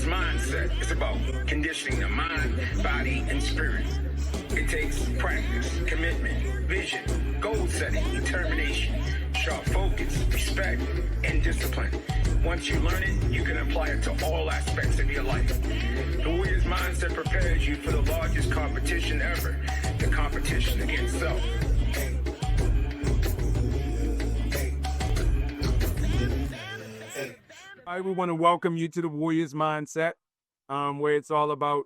warrior's mindset is about conditioning the mind, body, and spirit. It takes practice, commitment, vision, goal setting, determination, sharp focus, respect, and discipline. Once you learn it, you can apply it to all aspects of your life. The warrior's mindset prepares you for the largest competition ever, the competition against self. All right, we want to welcome you to the Warriors Mindset, where it's all about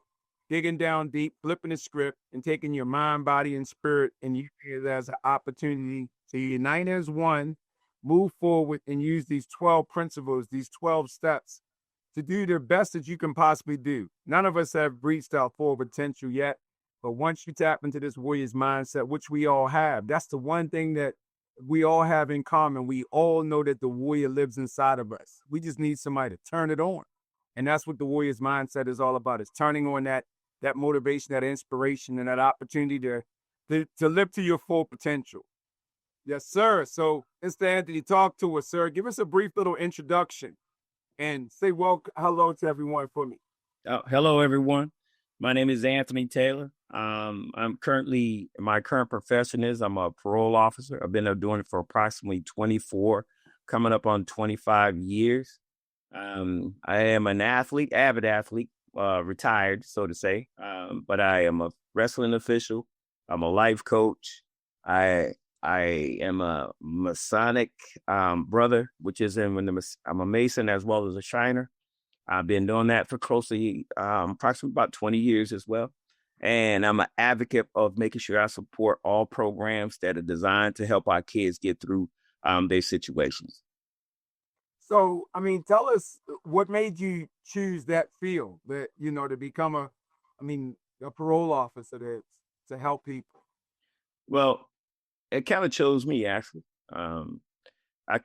digging down deep, flipping the script, and taking your mind, body, and spirit and using it as an opportunity to unite as one, move forward, and use these 12 principles, these 12 steps to do the best that you can possibly do. None of us have reached our full potential yet, but once you tap into this Warriors Mindset, which we all have, that's the one thing that we all have in common. We all know that the warrior lives inside of us. We just need somebody to turn it on. And that's what the Warriors Mindset is all about, is turning on that motivation, that inspiration, and that opportunity to live to your full potential. Yes, sir. So, Mr. Anthony, talk to us, sir. Give us a brief little introduction and say hello to everyone for me. Hello, everyone. My name is Anthony Taylor. My current profession is I'm a parole officer. I've been doing it for approximately 24, coming up on 25 years. I am an athlete, avid athlete, retired, so to say. But I am a wrestling official. I'm a life coach. I am a Masonic brother, which is I'm a Mason as well as a Shiner. I've been doing that for closely approximately about 20 years as well. And I'm an advocate of making sure I support all programs that are designed to help our kids get through their situations. So, tell us what made you choose that field, that, to become a parole officer to help people? Well, it kind of chose me, actually. I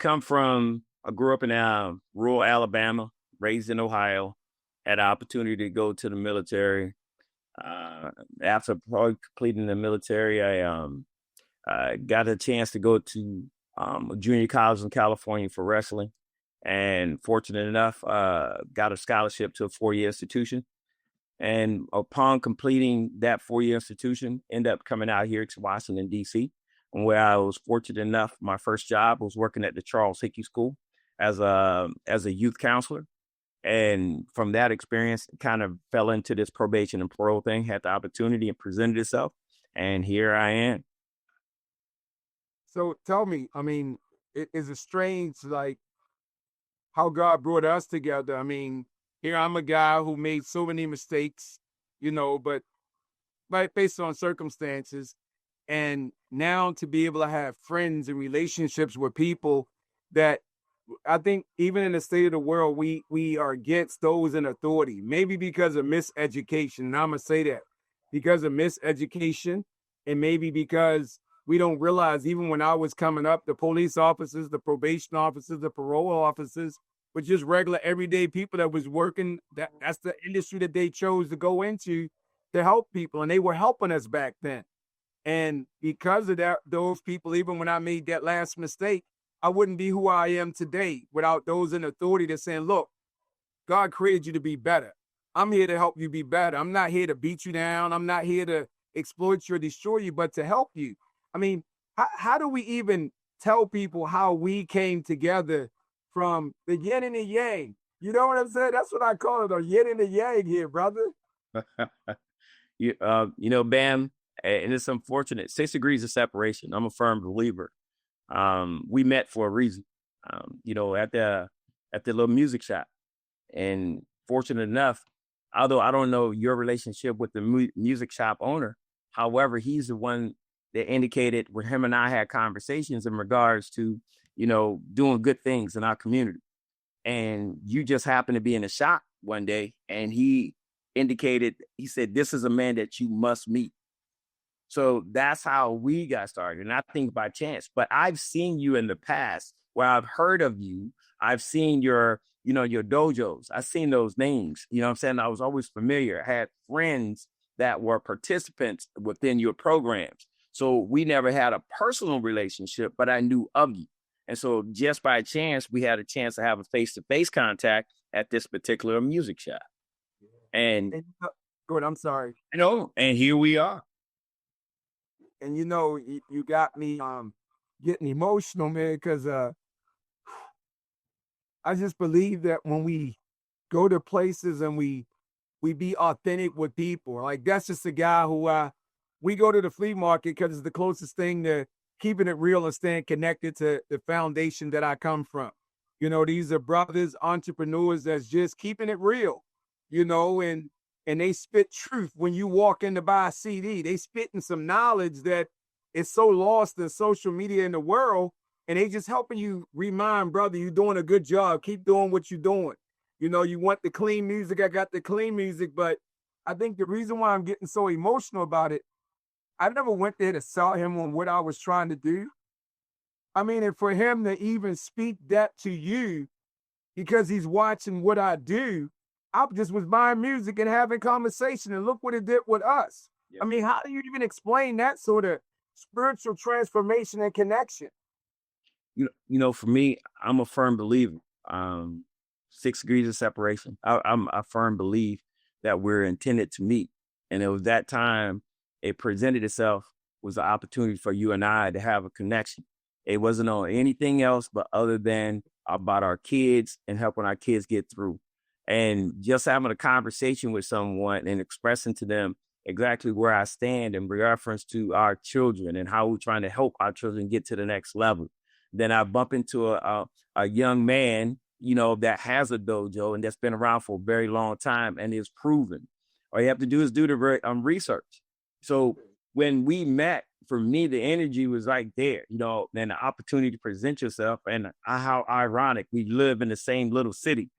grew up in rural Alabama, raised in Ohio, had an opportunity to go to the military. After completing the military, I got a chance to go to a junior college in California for wrestling, and fortunate enough, got a scholarship to a 4-year institution. And upon completing that 4-year institution, ended up coming out here to Washington, D.C., where I was fortunate enough, my first job was working at the Charles Hickey School as a youth counselor. And from that experience, kind of fell into this probation and parole thing, had the opportunity and presented itself. And here I am. So tell me, it is strange, like, how God brought us together. Here I'm a guy who made so many mistakes, but based on circumstances. And now to be able to have friends and relationships with people that I think even in the state of the world, we are against those in authority, maybe because of miseducation. And I'm going to say that because of miseducation, and maybe because we don't realize, even when I was coming up, the police officers, the probation officers, the parole officers were just regular everyday people that was working. That's the industry that they chose to go into to help people. And they were helping us back then. And because of that, those people, even when I made that last mistake, I wouldn't be who I am today without those in authority that's saying, look, God created you to be better. I'm here to help you be better. I'm not here to beat you down. I'm not here to exploit you or destroy you, but to help you. How do we even tell people how we came together from the yin and the yang? You know what I'm saying? That's what I call it, a yin and the yang here, brother. Bam, and it's unfortunate, 6 degrees of separation. I'm a firm believer. We met for a reason, at the little music shop. And fortunate enough, although I don't know your relationship with the music shop owner, however, he's the one that indicated where him and I had conversations in regards to, doing good things in our community. And you just happened to be in a shop one day, and he said, this is a man that you must meet. So that's how we got started. And I think by chance, but I've seen you in the past where I've heard of you. I've seen your dojos. I've seen those names, I'm saying? I was always familiar. I had friends that were participants within your programs. So we never had a personal relationship, but I knew of you. And so just by chance, we had a chance to have a face-to-face contact at this particular music shop. And And good, I'm sorry. and here we are. And you got me getting emotional, man, because I just believe that when we go to places and we be authentic with people. Like that's just a guy who we go to the flea market because it's the closest thing to keeping it real and staying connected to the foundation that I come from. These are brothers, entrepreneurs that's just keeping it real, and they spit truth when you walk in to buy a CD. They spitting some knowledge that is so lost in social media in the world, and they just helping you remind, brother, you're doing a good job. Keep doing what you're doing. You want the clean music. I got the clean music, but I think the reason why I'm getting so emotional about it, I never went there to sell him on what I was trying to do. I mean, and for him to even speak that to you because he's watching what I do, I just was buying music and having conversation, and look what it did with us. Yep. I mean, how do you even explain that sort of spiritual transformation and connection? For me, I'm a firm believer. 6 degrees of separation. I'm a firm belief that we're intended to meet. And it was that time it presented itself was an opportunity for you and I to have a connection. It wasn't on anything else but other than about our kids and helping our kids get through. And just having a conversation with someone and expressing to them exactly where I stand in reference to our children and how we're trying to help our children get to the next level. Then I bump into a young man, that has a dojo and that's been around for a very long time and is proven. All you have to do is do the research. So when we met, for me, the energy was right there, and the opportunity to present yourself. And how ironic, we live in the same little city,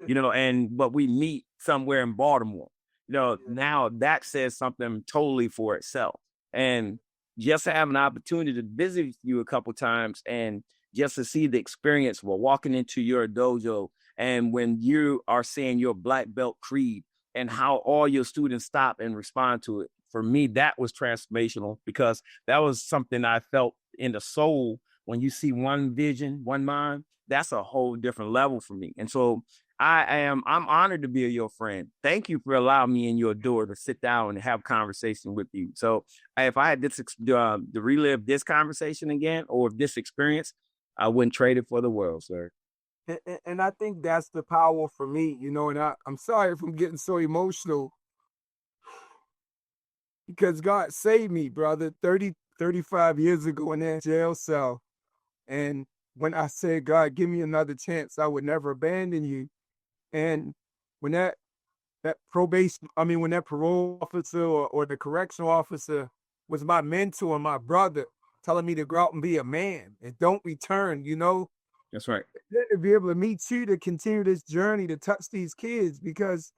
but we meet somewhere in Baltimore. Now that says something totally for itself. And just to have an opportunity to visit you a couple times and just to see the experience while walking into your dojo and when you are saying your black belt creed and how all your students stop and respond to it. For me, that was transformational because that was something I felt in the soul. When you see one vision, one mind, that's a whole different level for me. And so I'm honored to be your friend. Thank you for allowing me in your door to sit down and have conversation with you. So if I had to relive this conversation again or this experience, I wouldn't trade it for the world, sir. And I think that's the power for me, and I'm sorry if I'm getting so emotional because God saved me, brother, 35 years ago in that jail cell. And when I said, God, give me another chance, I would never abandon you. And when that when that parole officer or the correctional officer was my mentor and my brother, telling me to go out and be a man and don't return, That's right. To be able to meet you to continue this journey to touch these kids, because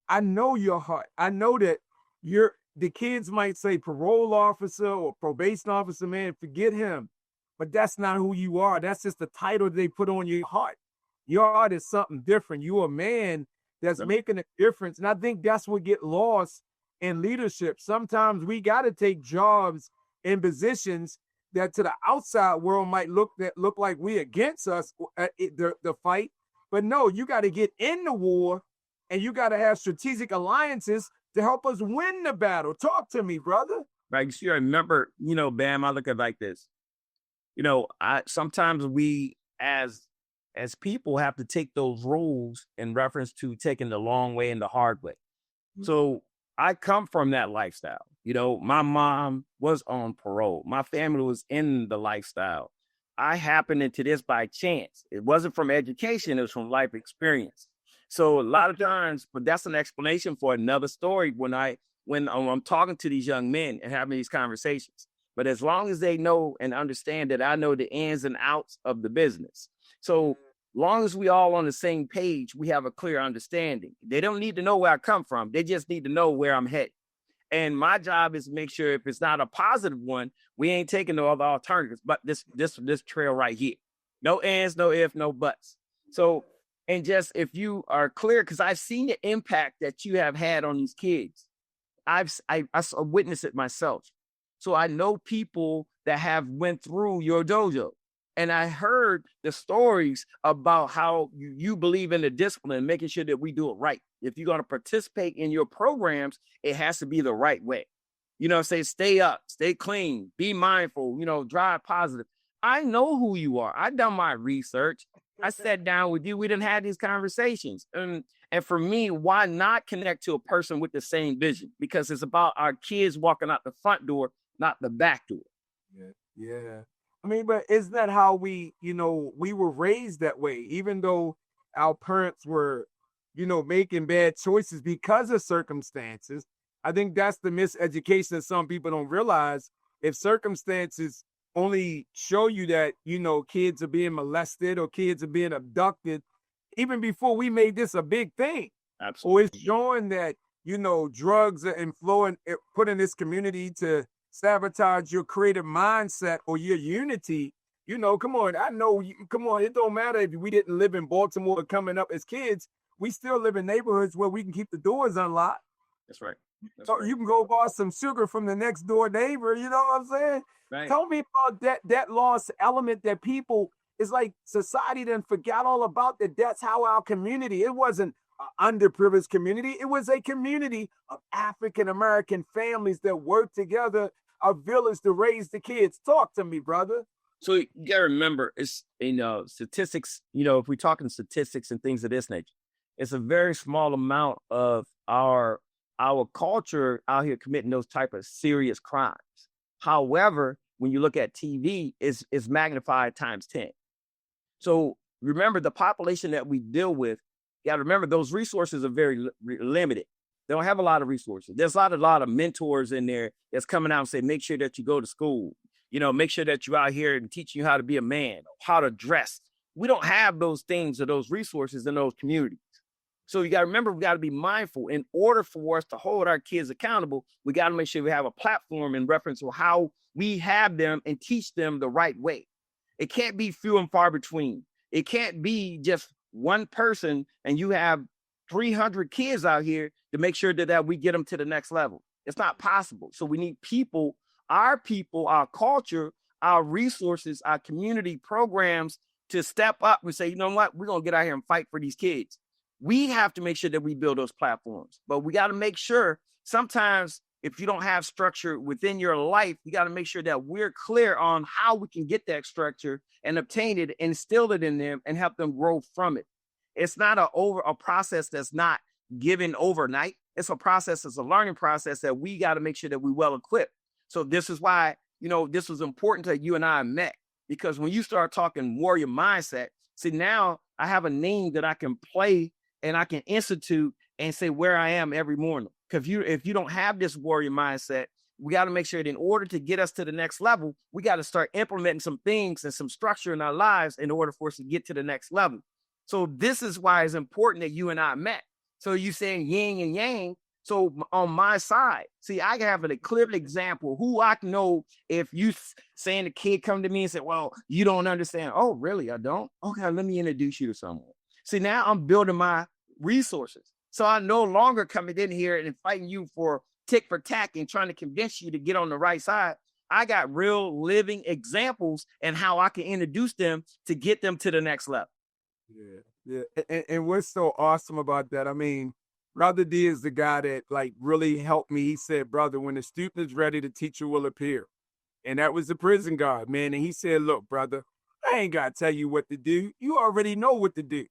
I know your heart. I know that the kids might say parole officer or probation officer, man, forget him. But that's not who you are. That's just the title they put on your heart. Your heart is something different. You're a man that's making a difference. And I think that's what get lost in leadership. Sometimes we got to take jobs in positions that to the outside world might look like we against us, the fight. But no, you got to get in the war and you got to have strategic alliances to help us win the battle. Talk to me, brother. Right. You remember, Bam, I look at it like this. Sometimes we as people have to take those roles in reference to taking the long way and the hard way. Mm-hmm. So I come from that lifestyle. My mom was on parole. My family was in the lifestyle. I happened into this by chance. It wasn't from education. It was from life experience. So a lot of times, but that's an explanation for another story when I'm talking to these young men and having these conversations. But as long as they know and understand that I know the ins and outs of the business. So long as we all on the same page, we have a clear understanding. They don't need to know where I come from. They just need to know where I'm headed. And my job is to make sure if it's not a positive one, we ain't taking no other alternatives, but this trail right here. No ands, no ifs, no buts. So, and just if you are clear, because I've seen the impact that you have had on these kids. I witnessed it myself. So I know people that have went through your dojo And I heard the stories about how you believe in the discipline, making sure that we do it right. If you're going to participate in your programs, it has to be the right way. Say stay up, stay clean, be mindful, drive positive. I know who you are. I done my research. I sat down with you. We didn't have these conversations. And for me, why not connect to a person with the same vision? Because it's about our kids walking out the front door, not the back door. Yeah. I mean, but isn't that how we were raised that way, even though our parents were, making bad choices because of circumstances. I think that's the miseducation that some people don't realize. If circumstances only show you that, kids are being molested or kids are being abducted, even before we made this a big thing. Absolutely. Or it's showing that, drugs are putting this community to sabotage your creative mindset or your unity. Come on. I know, come on. It don't matter if we didn't live in Baltimore coming up as kids. We still live in neighborhoods where we can keep the doors unlocked. That's right. So you can go buy some sugar from the next door neighbor. You know what I'm saying? Right. Tell me about that lost element that people, it's like society then forgot all about that. That's how our community, it wasn't an underprivileged community. It was a community of African-American families that worked together, a village to raise the kids. Talk to me, brother. So you gotta remember, it's statistics. If we're talking statistics and things of this nature, it's a very small amount of our culture out here committing those type of serious crimes. However, when you look at TV, it's magnified times 10. So remember, the population that we deal with, you got to remember those resources are very limited. They don't have a lot of resources. There's a lot of mentors in there that's coming out and say, make sure that you go to school. Make sure that you're out here and teaching you how to be a man, how to dress. We don't have those things or those resources in those communities. So you got to remember, we got to be mindful. In order for us to hold our kids accountable, we got to make sure we have a platform in reference to how we have them and teach them the right way. It can't be few and far between. It can't be just one person and you have 300 kids out here to make sure that we get them to the next level. It's not possible. So we need people, our culture, our resources, our community programs to step up and say, you know what, we're going to get out here and fight for these kids. We have to make sure that we build those platforms, but we got to make sure sometimes if you don't have structure within your life, you got to make sure that we're clear on how we can get that structure and obtain it, instill it in them and help them grow from it. It's not a process that's not given overnight. It's a process, it's a learning process that we got to make sure that we're well equipped. So this is why, this was important that you and I met, because when you start talking warrior mindset, see, now I have a name that I can play and I can institute and say where I am every morning. Because if you don't have this warrior mindset, we got to make sure that in order to get us to the next level, we got to start implementing some things and some structure in our lives in order for us to get to the next level. So this is why it's important that you and I met. So you saying yin and yang. So on my side, see, I have a clear example who I know. If you saying the kid come to me and say, well, you don't understand. Oh, really? I don't? Okay, let me introduce you to someone. See, now I'm building my resources. So I'm no longer coming in here and fighting you for tick for tack and trying to convince you to get on the right side. I got real living examples and how I can introduce them to get them to the next level. Yeah. And what's so awesome about that? I mean, Brother D is the guy that really helped me. He said, brother, when the student is ready, the teacher will appear. And that was the prison guard, man. And he said, look, brother, I ain't got to tell you what to do. You already know what to do.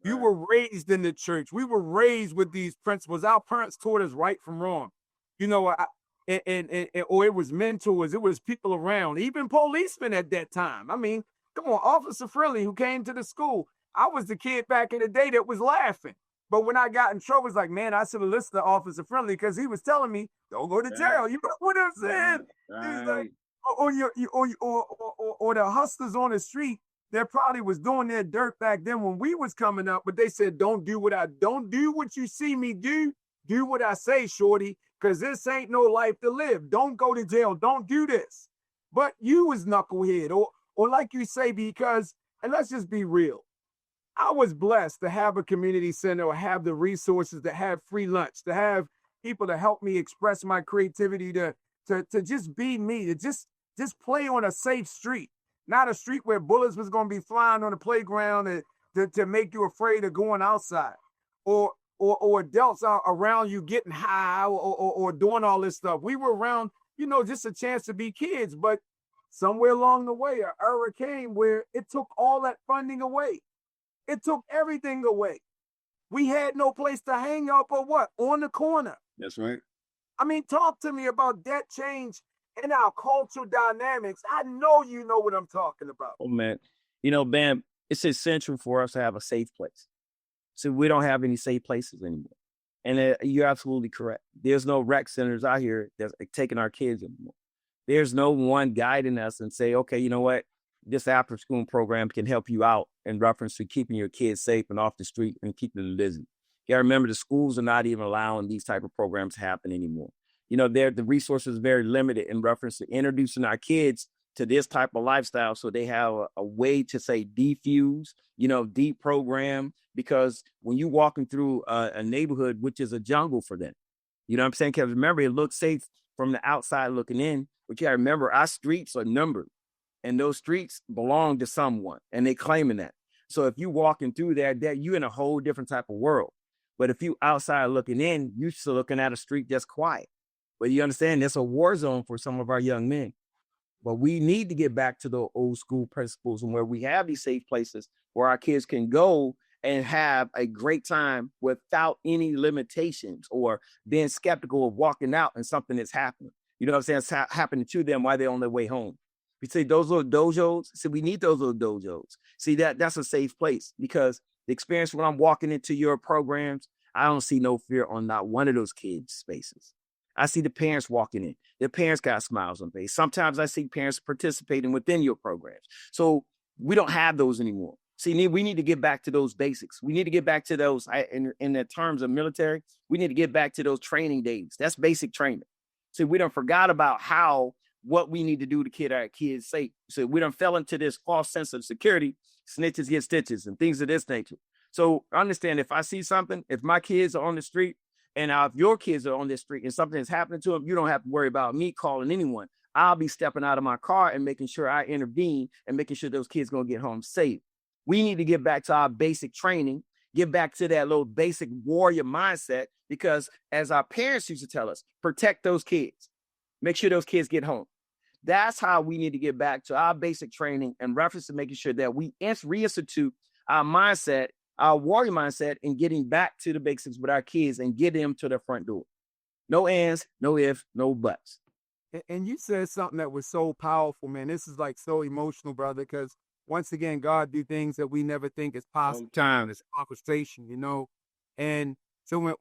You were raised in the church. We were raised with these principles. Our parents taught us right from wrong. Or it was mentors. It was people around, even policemen at that time. I mean, come on, Officer Frilly, who came to the school. I was the kid back in the day that was laughing. But when I got in trouble, it's like, man, I should have listened to Officer Friendly because he was telling me, don't go to jail. You know what I'm saying? He's like, or the hustlers on the street that probably was doing their dirt back then when we was coming up, but they said, don't do what you see me do. Do what I say, shorty, because this ain't no life to live. Don't go to jail. Don't do this. But you was knucklehead, or like you say, because, and let's just be real. I was blessed to have a community center or have the resources to have free lunch, to have people to help me express my creativity, to just be me, to just play on a safe street. not a street where bullets was going to be flying on the playground to make you afraid of going outside, or adults are around you getting high or doing all this stuff. We were around, just a chance to be kids. But somewhere along the way, an era came where it took all that funding away. It took everything away. We had no place to hang up or what? On the corner. That's right. I mean, talk to me about that change in our cultural dynamics. I know you know what I'm talking about. Oh, man. Bam, it's essential for us to have a safe place. So we don't have any safe places anymore. And you're absolutely correct. There's no rec centers out here that's taking our kids anymore. There's no one guiding us and say, okay, you know what? This after school program can help you out in reference to keeping your kids safe and off the street and keeping them busy. You got to remember the schools are not even allowing these type of programs to happen anymore. The resources are very limited in reference to introducing our kids to this type of lifestyle, so they have a way to say defuse, deprogram, because when you walking through a neighborhood, which is a jungle for them, you know what I'm saying? Because remember, it looks safe from the outside looking in, but you got to remember our streets are numbered, and those streets belong to someone, and they claiming that. So if you walking through there, that you in a whole different type of world. But if you outside looking in, you still looking at a street that's quiet. But you understand, it's a war zone for some of our young men. But we need to get back to the old school principles and where we have these safe places where our kids can go and have a great time without any limitations or being skeptical of walking out and something that's happening. You know what I'm saying? It's happening to them while they're on their way home. We say those little dojos. See, we need those little dojos. See, that's a safe place, because the experience when I'm walking into your programs, I don't see no fear on not one of those kids' spaces. I see the parents walking in. Their parents got smiles on their face. Sometimes I see parents participating within your programs. So we don't have those anymore. See, we need to get back to those basics. We need to get back to those, in the terms of military, we need to get back to those training days. That's basic training. See, we done forgot about what we need to do to keep our kids safe. So we done fell into this false sense of security, snitches get stitches and things of this nature. So understand, if I see something, if my kids are on the street, and if your kids are on this street and something is happening to them, you don't have to worry about me calling anyone. I'll be stepping out of my car and making sure I intervene and making sure those kids going to get home safe. We need to get back to our basic training, get back to that little basic warrior mindset, because as our parents used to tell us, protect those kids. Make sure those kids get home. That's how we need to get back to our basic training in reference to making sure that we reinstitute our mindset, our warrior mindset, and getting back to the basics with our kids and get them to the front door. No ands, no ifs, no buts. And you said something that was so powerful, man. This is like so emotional, brother, because once again, God do things that we never think is possible. Time, it's orchestration, And so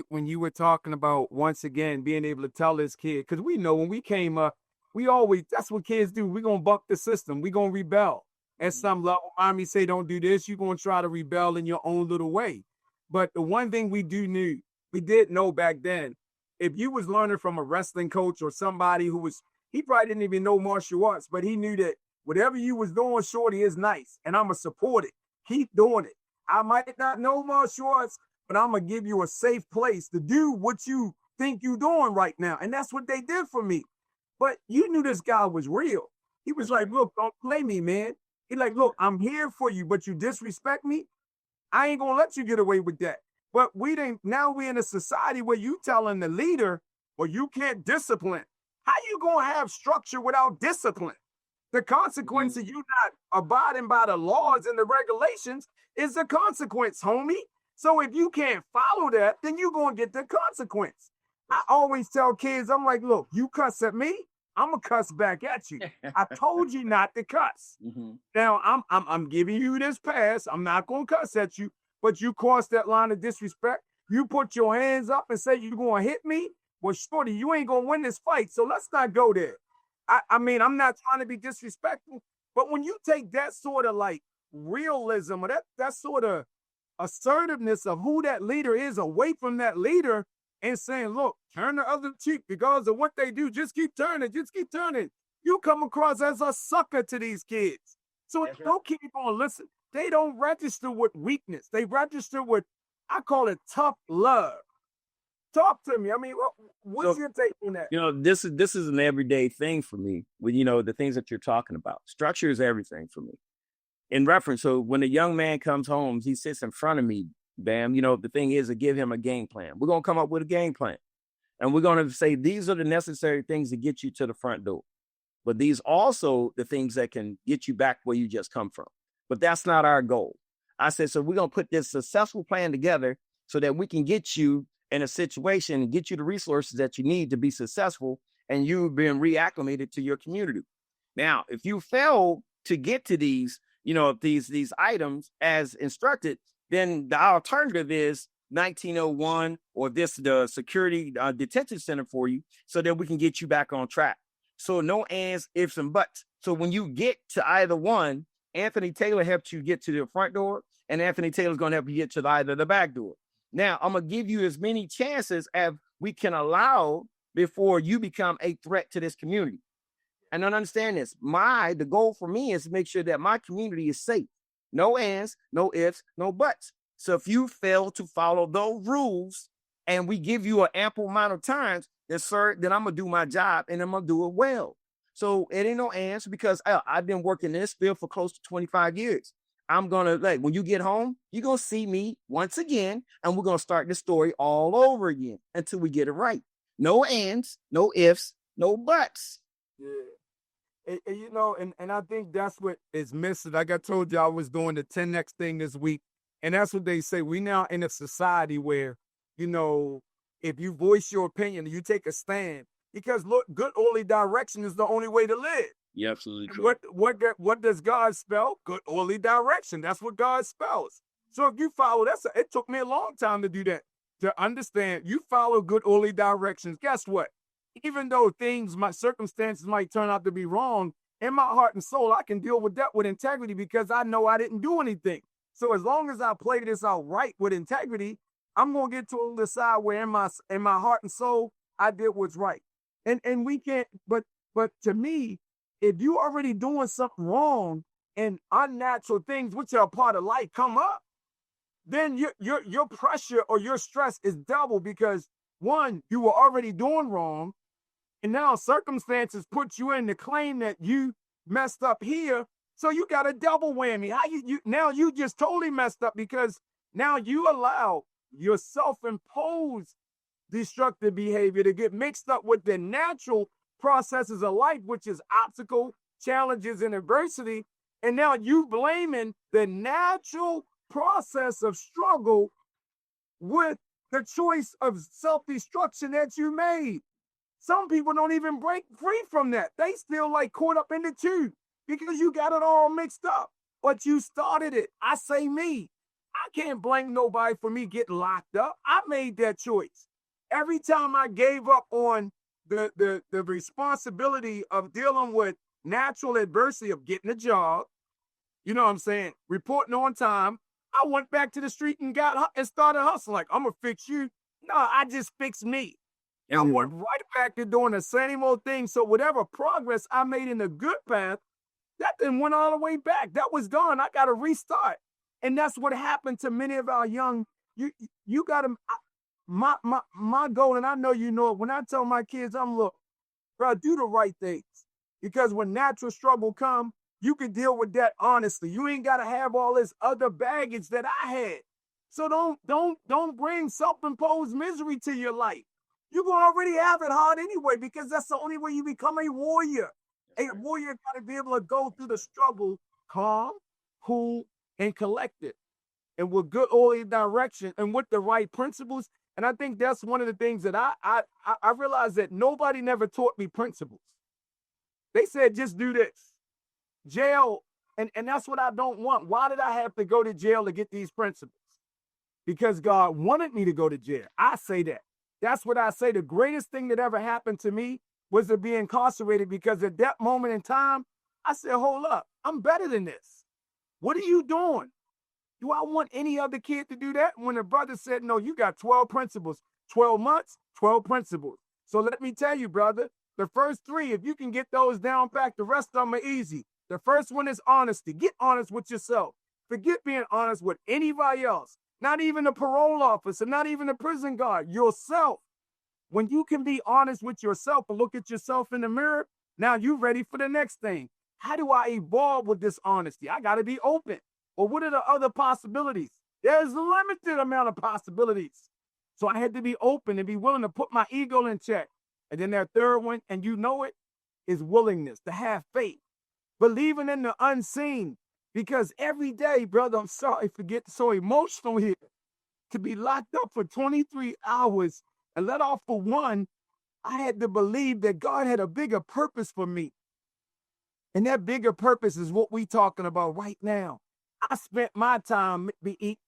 when you were talking about, once again, being able to tell this kid, because we know when we came up, that's what kids do. We're going to buck the system. We're going to rebel. At some level, mommy say, don't do this. You're going to try to rebel in your own little way. But the one thing we did know back then, if you was learning from a wrestling coach or somebody he probably didn't even know martial arts, but he knew that whatever you was doing, shorty, is nice. And I'm going to support it. Keep doing it. I might not know martial arts, but I'm going to give you a safe place to do what you think you're doing right now. And that's what they did for me. But you knew this guy was real. He was like, look, don't play me, man. He like, look, I'm here for you, but you disrespect me, I ain't gonna let you get away with that. But now we're in a society where you telling the leader, well, you can't discipline. How you gonna have structure without discipline? The consequence of you not abiding by the laws and the regulations is the consequence, homie. So if you can't follow that, then you're gonna get the consequence. I always tell kids, I'm like, look, you cuss at me, I'm gonna cuss back at you. I told you not to cuss. Mm-hmm. Now I'm giving you this pass. I'm not gonna cuss at you, but you cross that line of disrespect. You put your hands up and say you're gonna hit me. Well, shorty, you ain't gonna win this fight, so let's not go there. I mean, I'm not trying to be disrespectful, but when you take that sort of like realism or that sort of assertiveness of who that leader is away from that leader, and saying, look, turn the other cheek because of what they do. Just keep turning. You come across as a sucker to these kids. So don't keep on listening. They don't register with weakness. They register with, I call it tough love. Talk to me. I mean, what's So, your take on that? this is an everyday thing for me with, the things that you're talking about. Structure is everything for me. In reference, so when a young man comes home, he sits in front of me, bam, the thing is to give him a game plan. We're going to come up with a game plan. And we're going to say, these are the necessary things to get you to the front door. But these also the things that can get you back where you just come from. But that's not our goal. I said, so we're going to put this successful plan together so that we can get you in a situation and get you the resources that you need to be successful and you've been reacclimated to your community. Now, if you fail to get to these, these items as instructed, then the alternative is 1901 or the security detention center for you so that we can get you back on track. So no ands, ifs, and buts. So when you get to either one, Anthony Taylor helped you get to the front door, and Anthony Taylor's going to help you get to either the back door. Now, I'm going to give you as many chances as we can allow before you become a threat to this community. And don't understand this. The goal for me is to make sure that my community is safe. No ands, no ifs, no buts. So if you fail to follow those rules and we give you an ample amount of time, then I'm going to do my job and I'm going to do it well. So it ain't no ands because I've been working in this field for close to 25 years. I'm going to, when you get home, you're going to see me once again, and we're going to start the story all over again until we get it right. No ands, no ifs, no buts. Yeah. And I think that's what is missing. Like I told you, I was doing the 10X thing this week. And that's what they say. We now in a society where, if you voice your opinion, you take a stand. Because look, good orderly direction is the only way to live. Yeah, absolutely true. What does God spell? Good orderly direction. That's what God spells. So if you follow, it took me a long time to do that, to understand. You follow good orderly directions. Guess what? Even though my circumstances might turn out to be wrong, in my heart and soul, I can deal with that with integrity because I know I didn't do anything. So as long as I play this out right with integrity, I'm gonna get to the side where in my heart and soul, I did what's right. And we can't. But to me, if you already doing something wrong and unnatural things, which are a part of life, come up, then your pressure or your stress is double because one, you were already doing wrong, and now circumstances put you in the claim that you messed up here. So you got a double whammy. Now you just totally messed up because now you allow your self-imposed destructive behavior to get mixed up with the natural processes of life, which is obstacle, challenges, and adversity. And now you blaming the natural process of struggle with the choice of self-destruction that you made. Some people don't even break free from that. They still caught up in the two because you got it all mixed up. But you started it. I say me. I can't blame nobody for me getting locked up. I made that choice. Every time I gave up on the responsibility of dealing with natural adversity of getting a job, you know what I'm saying, reporting on time, I went back to the street and started hustling. I'm going to fix you. No, I just fixed me. And I went right back to doing the same old thing. So whatever progress I made in the good path, that then went all the way back. That was gone. I got to restart. And that's what happened to many of our young, you got to, my goal, and I know you know it, when I tell my kids, look, bro, do the right things. Because when natural struggle come, you can deal with that honestly. You ain't got to have all this other baggage that I had. So don't bring self-imposed misery to your life. You're going to already have it hard anyway, because that's the only way you become a warrior. A warrior got to be able to go through the struggle calm, cool, and collected, and with good orderly direction and with the right principles. And I think that's one of the things that I realized that nobody never taught me principles. They said, just do this. Jail, and that's what I don't want. Why did I have to go to jail to get these principles? Because God wanted me to go to jail. I say that. That's what I say. The greatest thing that ever happened to me was to be incarcerated, because at that moment in time, I said, hold up, I'm better than this. What are you doing? Do I want any other kid to do that? When the brother said, no, you got 12 principles, 12 months, 12 principles. So let me tell you, brother, the first 3, if you can get those down back, the rest of them are easy. The first one is honesty. Get honest with yourself. Forget being honest with anybody else, not even the parole officer, not even the prison guard, yourself. When you can be honest with yourself and look at yourself in the mirror, now you're ready for the next thing. How do I evolve with this honesty? I got to be open. Well, what are the other possibilities? There's a limited amount of possibilities. So I had to be open and be willing to put my ego in check. And then that third one, and you know it, is willingness to have faith, believing in the unseen. Because every day, brother, I'm sorry for getting so emotional here, to be locked up for 23 hours and let off for one, I had to believe that God had a bigger purpose for me. And that bigger purpose is what we talking about right now. I spent my time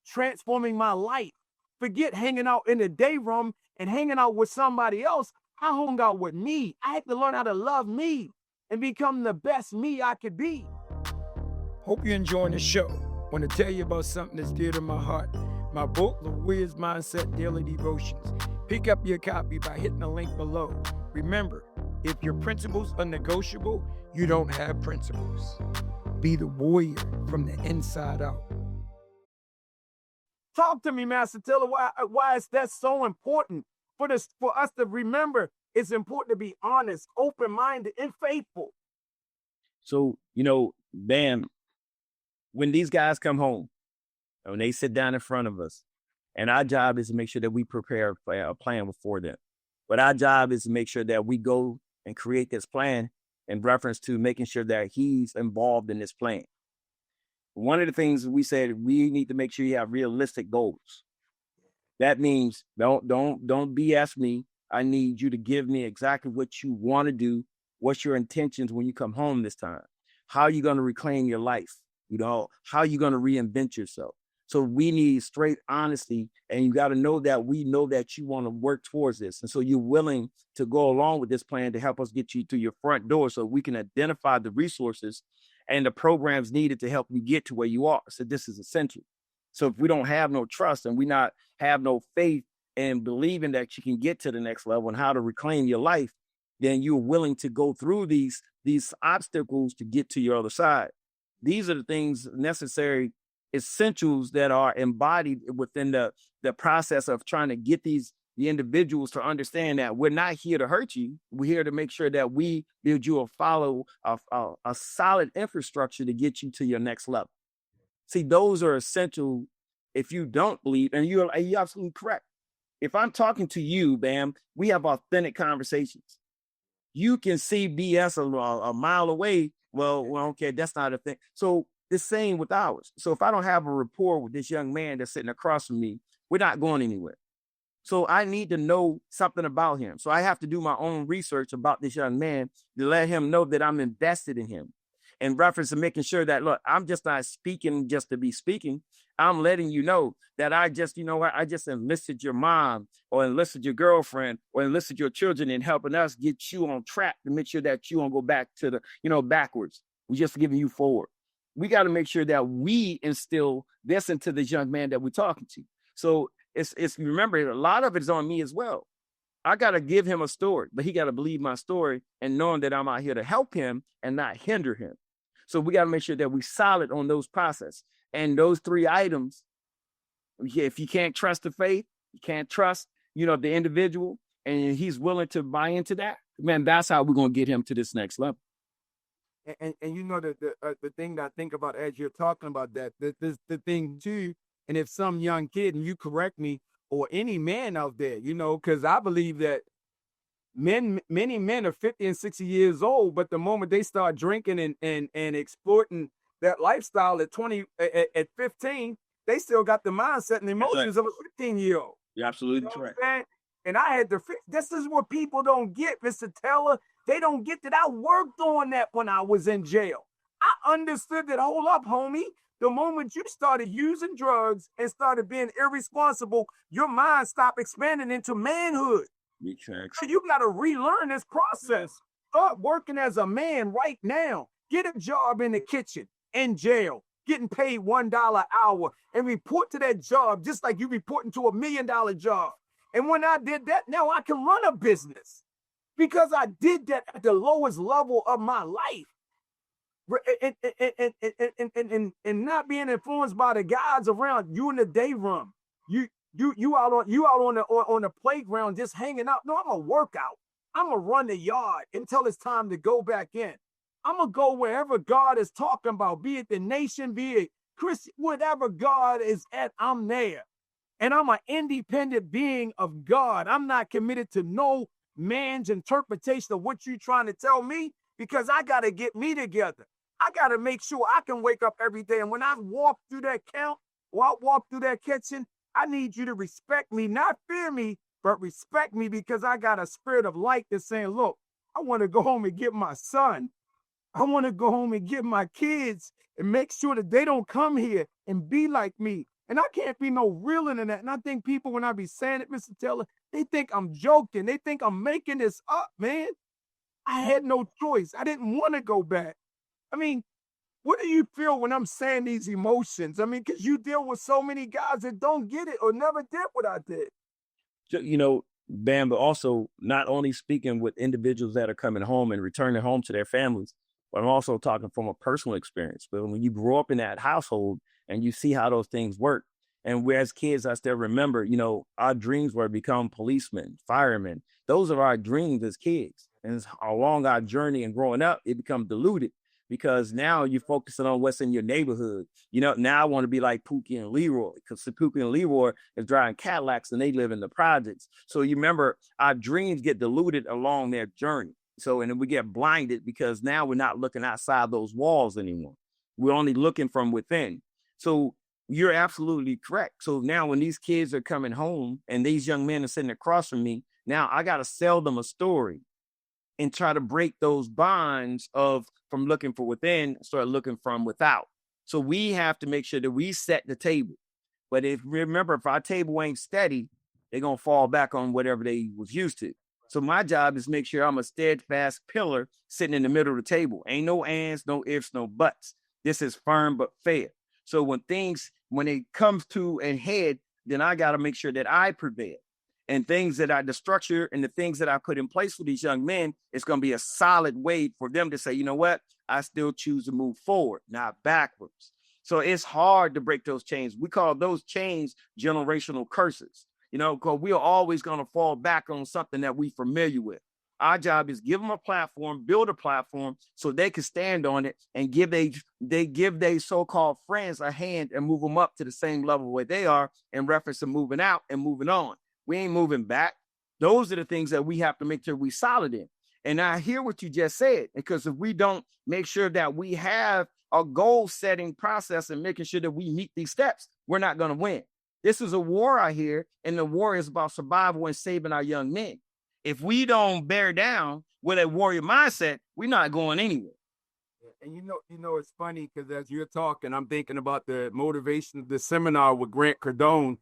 transforming my life. Forget hanging out in the day room and hanging out with somebody else. I hung out with me. I had to learn how to love me and become the best me I could be. Hope you're enjoying the show. Want to tell you about something that's dear to my heart. My book, The Wiz Mindset Daily Devotions. Pick up your copy by hitting the link below. Remember, if your principles are negotiable, you don't have principles. Be the warrior from the inside out. Talk to me, Master Tiller. Why is that so important for us to remember? It's important to be honest, open-minded, and faithful. So, Bam, when these guys come home, when they sit down in front of us, and our job is to make sure that we prepare a plan for them. But our job is to make sure that we go and create this plan in reference to making sure that he's involved in this plan. One of the things we said, we need to make sure you have realistic goals. That means don't BS me. I need you to give me exactly what you want to do. What's your intentions when you come home this time? How are you going to reclaim your life? How are you going to reinvent yourself? So we need straight honesty, and you got to know that we know that you want to work towards this. And so you're willing to go along with this plan to help us get you to your front door so we can identify the resources and the programs needed to help you get to where you are. So this is essential. So if we don't have no trust and we not have no faith and believing that you can get to the next level and how to reclaim your life, then you're willing to go through these obstacles to get to your other side. These are the things necessary essentials that are embodied within the process of trying to get the individuals to understand that we're not here to hurt you. We're here to make sure that we build you a solid infrastructure to get you to your next level. See, those are essential. If you don't believe, and you're absolutely correct. If I'm talking to you, Bam, we have authentic conversations. You can see BS a mile away. Well, okay, that's not a thing. So the same with ours. So if I don't have a rapport with this young man that's sitting across from me, we're not going anywhere. So I need to know something about him. So I have to do my own research about this young man to let him know that I'm invested in him. In reference to making sure that, look, I'm just not speaking just to be speaking. I'm letting you know that I just enlisted your mom or enlisted your girlfriend or enlisted your children in helping us get you on track to make sure that you won't go back to backwards. We're just giving you forward. We got to make sure that we instill this into this young man that we're talking to. So it's remember, a lot of it is on me as well. I got to give him a story, but he got to believe my story and knowing that I'm out here to help him and not hinder him. So we got to make sure that we're solid on those processes. And those three items, if you can't trust the faith, you can't trust, the individual, and he's willing to buy into that, man, that's how we're going to get him to this next level. And the thing that I think about as you're talking about that, the thing too, and if some young kid, and you correct me, or any man out there, because I believe that many men are 50 and 60 years old, but the moment they start drinking and exploiting that lifestyle at 15, they still got the mindset and emotions of a 15-year-old. You're absolutely correct. And I had to fix. This is what people don't get, Mr. Teller. They don't get that I worked on that when I was in jail. I understood that, hold up, homie. The moment you started using drugs and started being irresponsible, your mind stopped expanding into manhood. Exactly. So you got to relearn this process. Start working as a man right now. Get a job in the kitchen, in jail, getting paid $1 an hour, and report to that job just like you reporting to $1 million job. And when I did that, now I can run a business because I did that at the lowest level of my life. And not being influenced by the guys around you in the day room. you out on the playground just hanging out. No, I'm gonna work out. I'm gonna run the yard until it's time to go back in. I'm gonna go wherever God is talking about, be it the nation, be it Christian, whatever God is at, I'm there. And I'm an independent being of God. I'm not committed to no man's interpretation of what you're trying to tell me, because I got to get me together. I got to make sure I can wake up every day. And when I walk through that count or I walk through that kitchen, I need you to respect me, not fear me, but respect me, because I got a spirit of light that's saying, look, I want to go home and get my son. I want to go home and get my kids and make sure that they don't come here and be like me. And I can't be no realer than that. And I think people, when I be saying it, Mr. Taylor, they think I'm joking. They think I'm making this up, man. I had no choice. I didn't want to go back. I mean, what do you feel when I'm saying these emotions? I mean, because you deal with so many guys that don't get it or never did what I did. You know, Bam, but also not only speaking with individuals that are coming home and returning home to their families, but I'm also talking from a personal experience. But when you grow up in that household and you see how those things work, and we as kids, I still remember, you know, our dreams were to become policemen, firemen. Those are our dreams as kids. And along our journey and growing up, it becomes diluted, because now you're focusing on what's in your neighborhood. You know, now I want to be like Pookie and Leroy, because Pookie and Leroy is driving Cadillacs and they live in the projects. So you remember, our dreams get diluted along their journey. So, and then we get blinded because now we're not looking outside those walls anymore. We're only looking from within. So you're absolutely correct. So now when these kids are coming home and these young men are sitting across from me, now I got to sell them a story and try to break those bonds of from looking for within, start looking from without. So we have to make sure that we set the table. But if our table ain't steady, they're going to fall back on whatever they was used to. So my job is to make sure I'm a steadfast pillar sitting in the middle of the table. Ain't no ands, no ifs, no buts. This is firm but fair. So when it comes to a head, then I got to make sure that I prevail. And the structure and the things that I put in place for these young men, it's going to be a solid way for them to say, you know what, I still choose to move forward, not backwards. So it's hard to break those chains. We call those chains generational curses, you know, because we are always going to fall back on something that we're familiar with. Our job is give them a platform, build a platform so they can stand on it and give their so-called friends a hand and move them up to the same level where they are in reference to moving out and moving on. We ain't moving back. Those are the things that we have to make sure we solid in. And I hear what you just said, because if we don't make sure that we have a goal setting process and making sure that we meet these steps, we're not going to win. This is a war I hear, and the war is about survival and saving our young men. If we don't bear down with a warrior mindset, we're not going anywhere. And you know, it's funny because as you're talking, I'm thinking about the motivation of the seminar with Grant Cardone,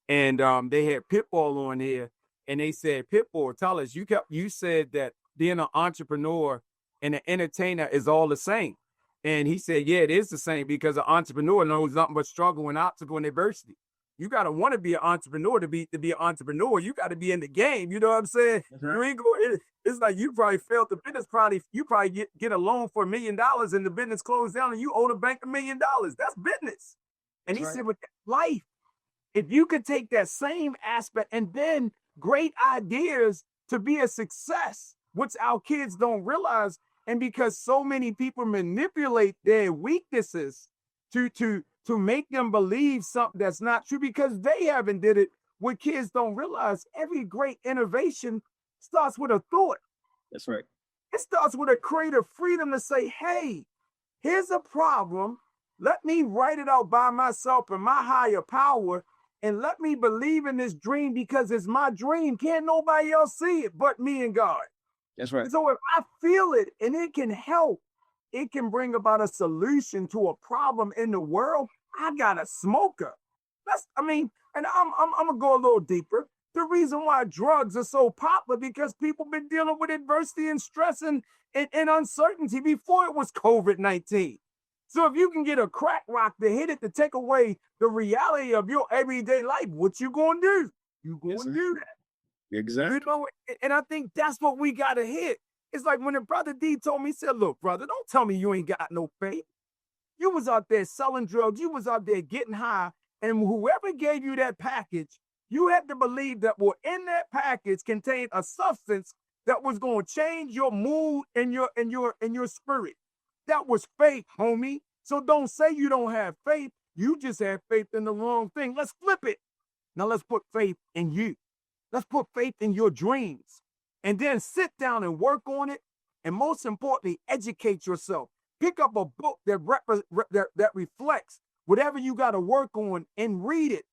and they had Pitbull on here, and they said, Pitbull, tell us, you said that being an entrepreneur and an entertainer is all the same. And he said, yeah, it is the same, because an entrepreneur knows nothing but struggle and obstacle and adversity. You got to want to be an entrepreneur to be an entrepreneur. You got to be in the game. You know what I'm saying? Right. You ain't going. It's like you probably failed the business. You probably get a loan for $1 million and the business closed down and you owe the bank $1 million. That's business. And he said, with life, if you could take that same aspect and then great ideas to be a success, which our kids don't realize, and because so many people manipulate their weaknesses to make them believe something that's not true because they haven't did it. What kids don't realize, every great innovation starts with a thought. That's right. It starts with a creative freedom to say, hey, here's a problem. Let me write it out by myself and my higher power, and let me believe in this dream because it's my dream. Can't nobody else see it but me and God. That's right. So if I feel it and it can help, it can bring about a solution to a problem in the world, I got a smoker. And I'm gonna go a little deeper. The reason why drugs are so popular because people been dealing with adversity and stress and uncertainty before it was COVID-19. So if you can get a crack rock to hit it to take away the reality of your everyday life, what you gonna do? You gonna do that. Exactly. You know, and I think that's what we gotta hit. It's like when the brother D told me, he said, look, brother, don't tell me you ain't got no faith. You was out there selling drugs. You was out there getting high. And whoever gave you that package You had to believe that what in that package contained a substance that was going to change your mood and your spirit. That was faith, homie. So don't say you don't have faith. You just have faith in the wrong thing. Let's flip it. Now let's put faith in you. Let's put faith in your dreams. And then sit down and work on it. And most importantly, educate yourself. Pick up a book that reflects whatever you got to work on and read it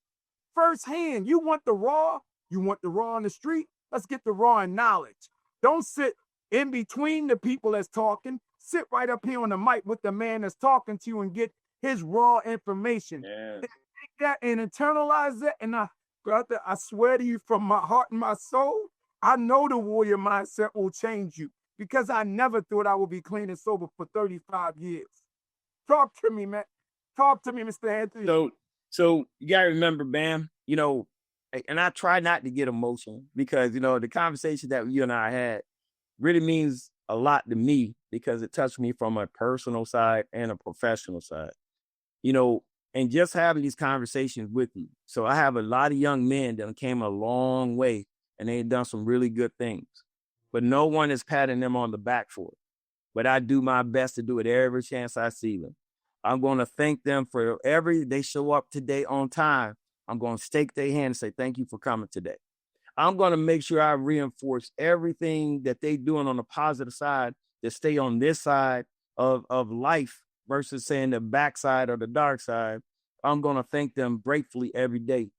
firsthand. You want the raw? You want the raw on the street? Let's get the raw in knowledge. Don't sit in between the people that's talking. Sit right up here on the mic with the man that's talking to you and get his raw information. Yeah. Take that and internalize that. And brother, I swear to you from my heart and my soul, I know the warrior mindset will change you because I never thought I would be clean and sober for 35 years. Talk to me, man. Talk to me, Mr. Anthony. So you gotta remember, Bam, and I try not to get emotional because, the conversation that you and I had really means a lot to me because it touched me from a personal side and a professional side, and just having these conversations with you. So I have a lot of young men that came a long way and they've done some really good things, but no one is patting them on the back for it. But I do my best to do it every chance I see them. I'm going to thank them for they show up today on time. I'm going to stake their hand and say, thank you for coming today. I'm going to make sure I reinforce everything that they're doing on the positive side to stay on this side of life versus saying the backside or the dark side. I'm going to thank them gratefully every day.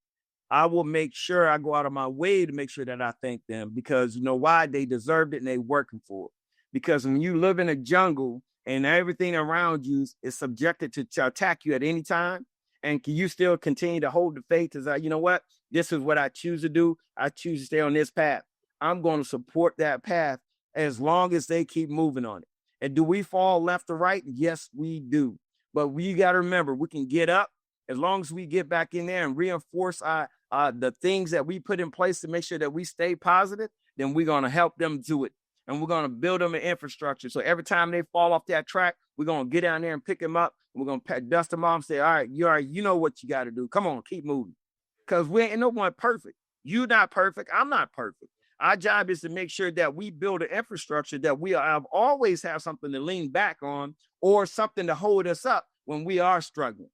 I will make sure I go out of my way to make sure that I thank them because you know why? They deserved it and they working for it. Because when you live in a jungle and everything around you is subjected to attack you at any time, and can you still continue to hold the faith as you know what? This is what I choose to do. I choose to stay on this path. I'm going to support that path as long as they keep moving on it. And do we fall left or right? Yes, we do. But we got to remember, we can get up as long as we get back in there and reinforce the things that we put in place to make sure that we stay positive, then we're going to help them do it. And we're going to build them an infrastructure. So every time they fall off that track, we're going to get down there and pick them up. We're going to dust them off and say, all right, you know what you got to do. Come on, keep moving. Because we ain't no one perfect. You're not perfect. I'm not perfect. Our job is to make sure that we build an infrastructure that we always have something to lean back on or something to hold us up when we are struggling.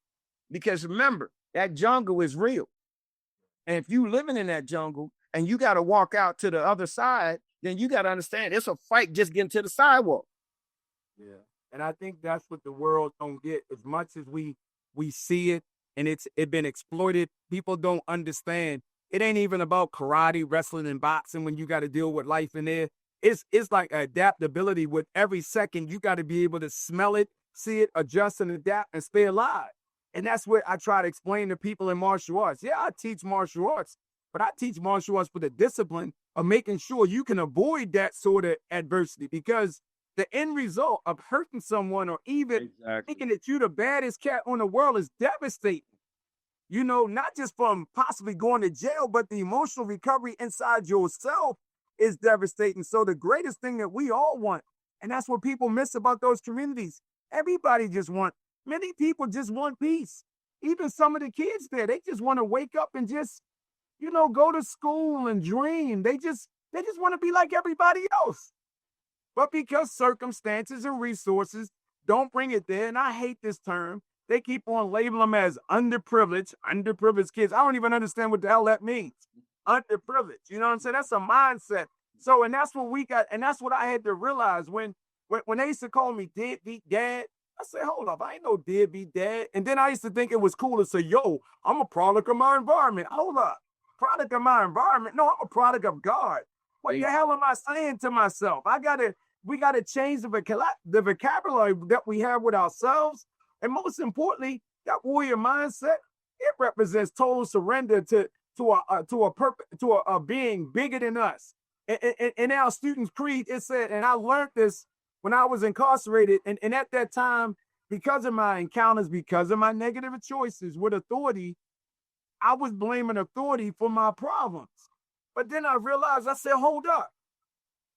Because remember, that jungle is real. And if you living in that jungle and you got to walk out to the other side, then you got to understand it's a fight just getting to the sidewalk. Yeah. And I think that's what the world don't get. As much as we see it and it's been exploited, people don't understand. It ain't even about karate, wrestling, and boxing when you got to deal with life in there. It's like adaptability. With every second, you got to be able to smell it, see it, adjust and adapt and stay alive. And that's what I try to explain to people in martial arts. Yeah, I teach martial arts, but I teach martial arts with a discipline of making sure you can avoid that sort of adversity, because the end result of hurting someone or even thinking that you're the baddest cat on the world is devastating. Not just from possibly going to jail, but the emotional recovery inside yourself is devastating. So the greatest thing that we all want, and that's what people miss about those communities, many people just want peace. Even some of the kids there, they just want to wake up and just, go to school and dream. They just want to be like everybody else. But because circumstances and resources don't bring it there, and I hate this term, they keep on labeling them as underprivileged kids. I don't even understand what the hell that means. Underprivileged. You know what I'm saying? That's a mindset. So, and that's what we got, and that's what I had to realize when they used to call me deadbeat dad. I said, hold up, I ain't no deadbeat dad. And then I used to think it was cool to say, yo, I'm a product of my environment. Hold up, product of my environment? No, I'm a product of God. What the hell am I saying to myself? We gotta change the vocabulary that we have with ourselves. And most importantly, that warrior mindset, it represents total surrender to a being bigger than us. In our students' creed, it said, and I learned this when I was incarcerated, and at that time, because of my encounters, because of my negative choices with authority, I was blaming authority for my problems. But then I realized, I said, hold up.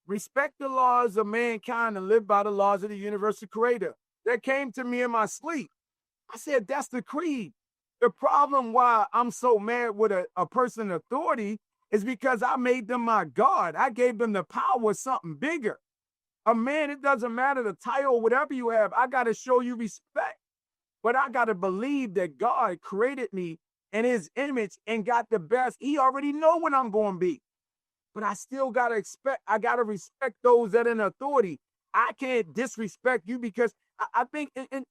Respect the laws of mankind and live by the laws of the universal creator. That came to me in my sleep. I said, that's the creed. the problem why I'm so mad with a person in authority is because I made them my God. I gave them the power of something bigger. A man, it doesn't matter the title, whatever you have, I got to show you respect. But I got to believe that God created me in his image and got the best. He already know what I'm going to be. But I still got to I got to respect those that are in authority. I can't disrespect you because I think, and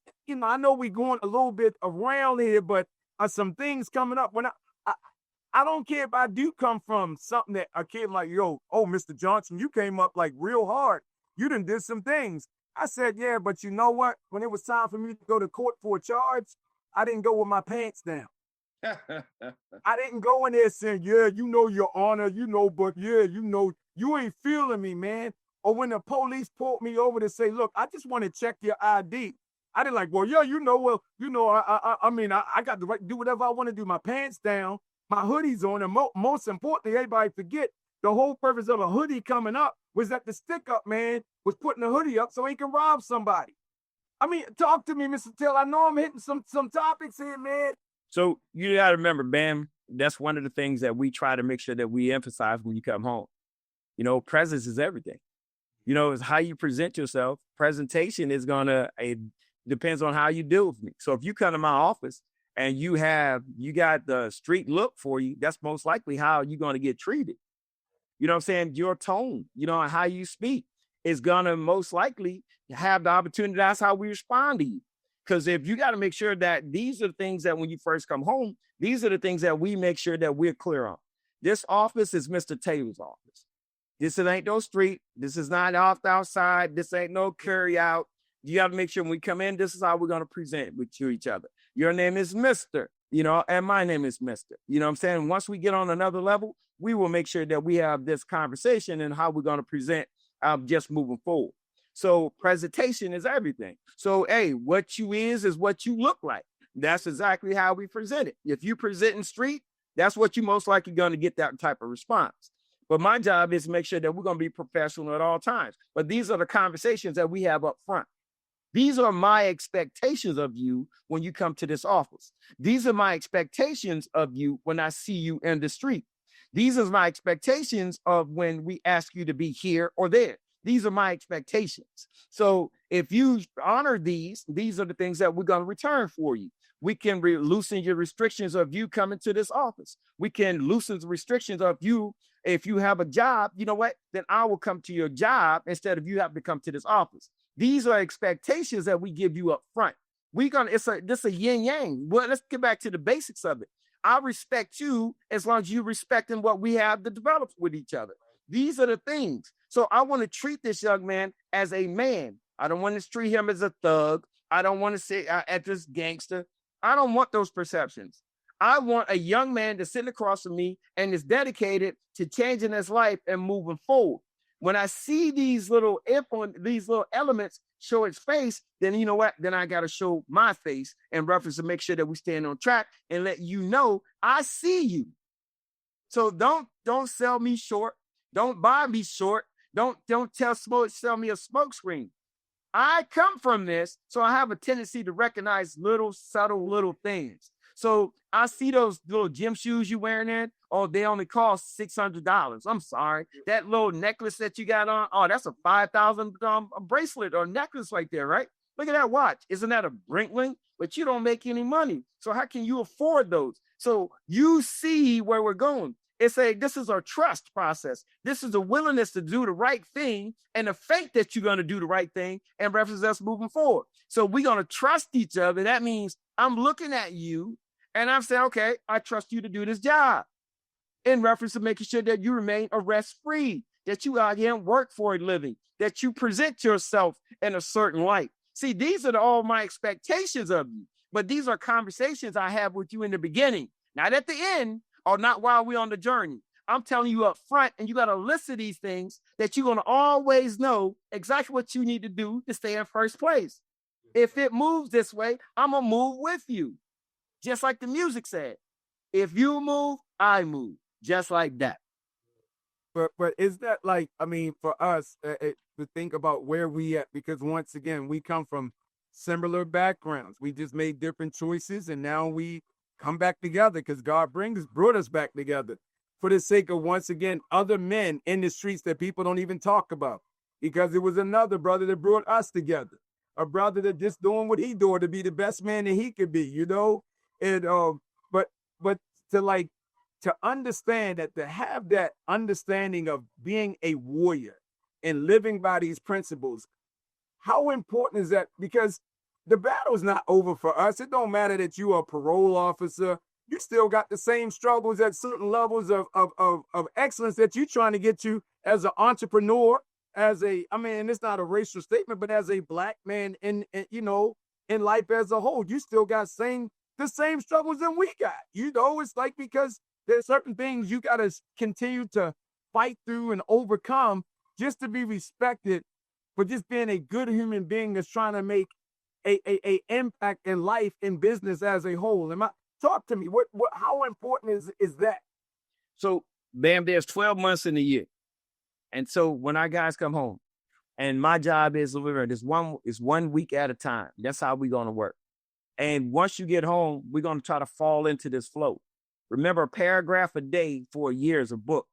I know we're going a little bit around here, but some things coming up. When I don't care if I do come from something that a kid like, yo, oh, Mr. Johnson, you came up like real hard. You done did some things. I said, yeah, but you know what? When it was time for me to go to court for a charge, I didn't go with my pants down. I didn't go in there saying, yeah, your honor, but yeah, you ain't feeling me, man. Or when the police pulled me over to say, look, I just want to check your ID. I didn't like, well, yeah, I got the right to do whatever I want to do. My pants down, my hoodie's on, and most importantly, everybody forget the whole purpose of a hoodie coming up was that the stick up man was putting the hoodie up so he can rob somebody. I mean, talk to me, Mr. Taylor. I know I'm hitting some topics here, man. So you got to remember, Bam, that's one of the things that we try to make sure that we emphasize when you come home. Presence is everything. It's how you present yourself. Presentation is it depends on how you deal with me. So if you come to my office and you got the street look for you, that's most likely how you're going to get treated. You know what I'm saying? Your tone, how you speak is going to most likely have the opportunity. That's how we respond to you. Because if you got to make sure that these are the things that when you first come home, these are the things that we make sure that we're clear on. This office is Mr. Taylor's office. This ain't no street. This is not outside. This ain't no carry out. You got to make sure when we come in, this is how we're going to present with each other. Your name is Mr., and my name is Mr. You know what I'm saying? Once we get on another level, we will make sure that we have this conversation and how we're going to present just moving forward. So presentation is everything. So, hey, what you is what you look like. That's exactly how we present it. If you present in street, that's what you most likely going to get that type of response. But my job is to make sure that we're going to be professional at all times. But these are the conversations that we have up front. These are my expectations of you when you come to this office. These are my expectations of you when I see you in the street. These are my expectations of when we ask you to be here or there. These are my expectations. So if you honor these are the things that we're going to return for you. We can loosen your restrictions of you coming to this office. We can loosen the restrictions of you. If you have a job, you know what? Then I will come to your job instead of you having to come to this office. These are expectations that we give you up front. This a yin yang. Well, let's get back to the basics of it. I respect you as long as you respecting what we have to develop with each other. These are the things. So I want to treat this young man as a man. I don't want to treat him as a thug. I don't want to say at this gangster. I don't want those perceptions. I want a young man to sit across from me and is dedicated to changing his life and moving forward. When I see these little elements show its face, then you know what? Then I got to show my face in reference to make sure that we stand on track and let you know I see you. So don't sell me short. Don't buy me short. Don't sell me a smoke screen. I come from this, so I have a tendency to recognize subtle things. So I see those little gym shoes you wearing in. Oh, they only cost $600. I'm sorry. That little necklace that you got on. Oh, that's a $5,000 bracelet or necklace right there, right? Look at that watch. Isn't that a Brinkling? But you don't make any money. So how can you afford those? So you see where we're going. This is our trust process. This is the willingness to do the right thing and the faith that you're going to do the right thing and reference us moving forward. So we're going to trust each other. That means I'm looking at you and I'm saying, okay, I trust you to do this job in reference to making sure that you remain arrest-free, that you out here and work for a living, that you present yourself in a certain light. See, these are all my expectations of you, but these are conversations I have with you in the beginning, not at the end or not while we're on the journey. I'm telling you up front, and you got to listen to these things that you're going to always know exactly what you need to do to stay in first place. If it moves this way, I'm going to move with you. Just like the music said, if you move, I move. Just like that. But is that like, I mean, for us to think about where we at, because once again, we come from similar backgrounds. We just made different choices and now we come back together because God brought us back together for the sake of, once again, other men in the streets that people don't even talk about. Because it was another brother that brought us together, a brother that just doing what he doing to be the best man that he could be, you know? And but to understand that, to have that understanding of being a warrior and living by these principles, how important is that? Because the battle's not over for us. It don't matter that you are a parole officer. You still got the same struggles at certain levels of excellence that you're trying to get to as an entrepreneur, and it's not a racial statement, but as a black man in life as a whole, you still got the same struggles that we got. It's like, because there's certain things you got to continue to fight through and overcome just to be respected for just being a good human being that's trying to make a impact in life, in business as a whole. Talk to me. How important is that? So, Bam, there's 12 months in a year. And so when our guys come home, and my job is, it's 1 week at a time. That's how we're going to work. And once you get home, we're going to try to fall into this flow. Remember, a paragraph a day for a year is a book.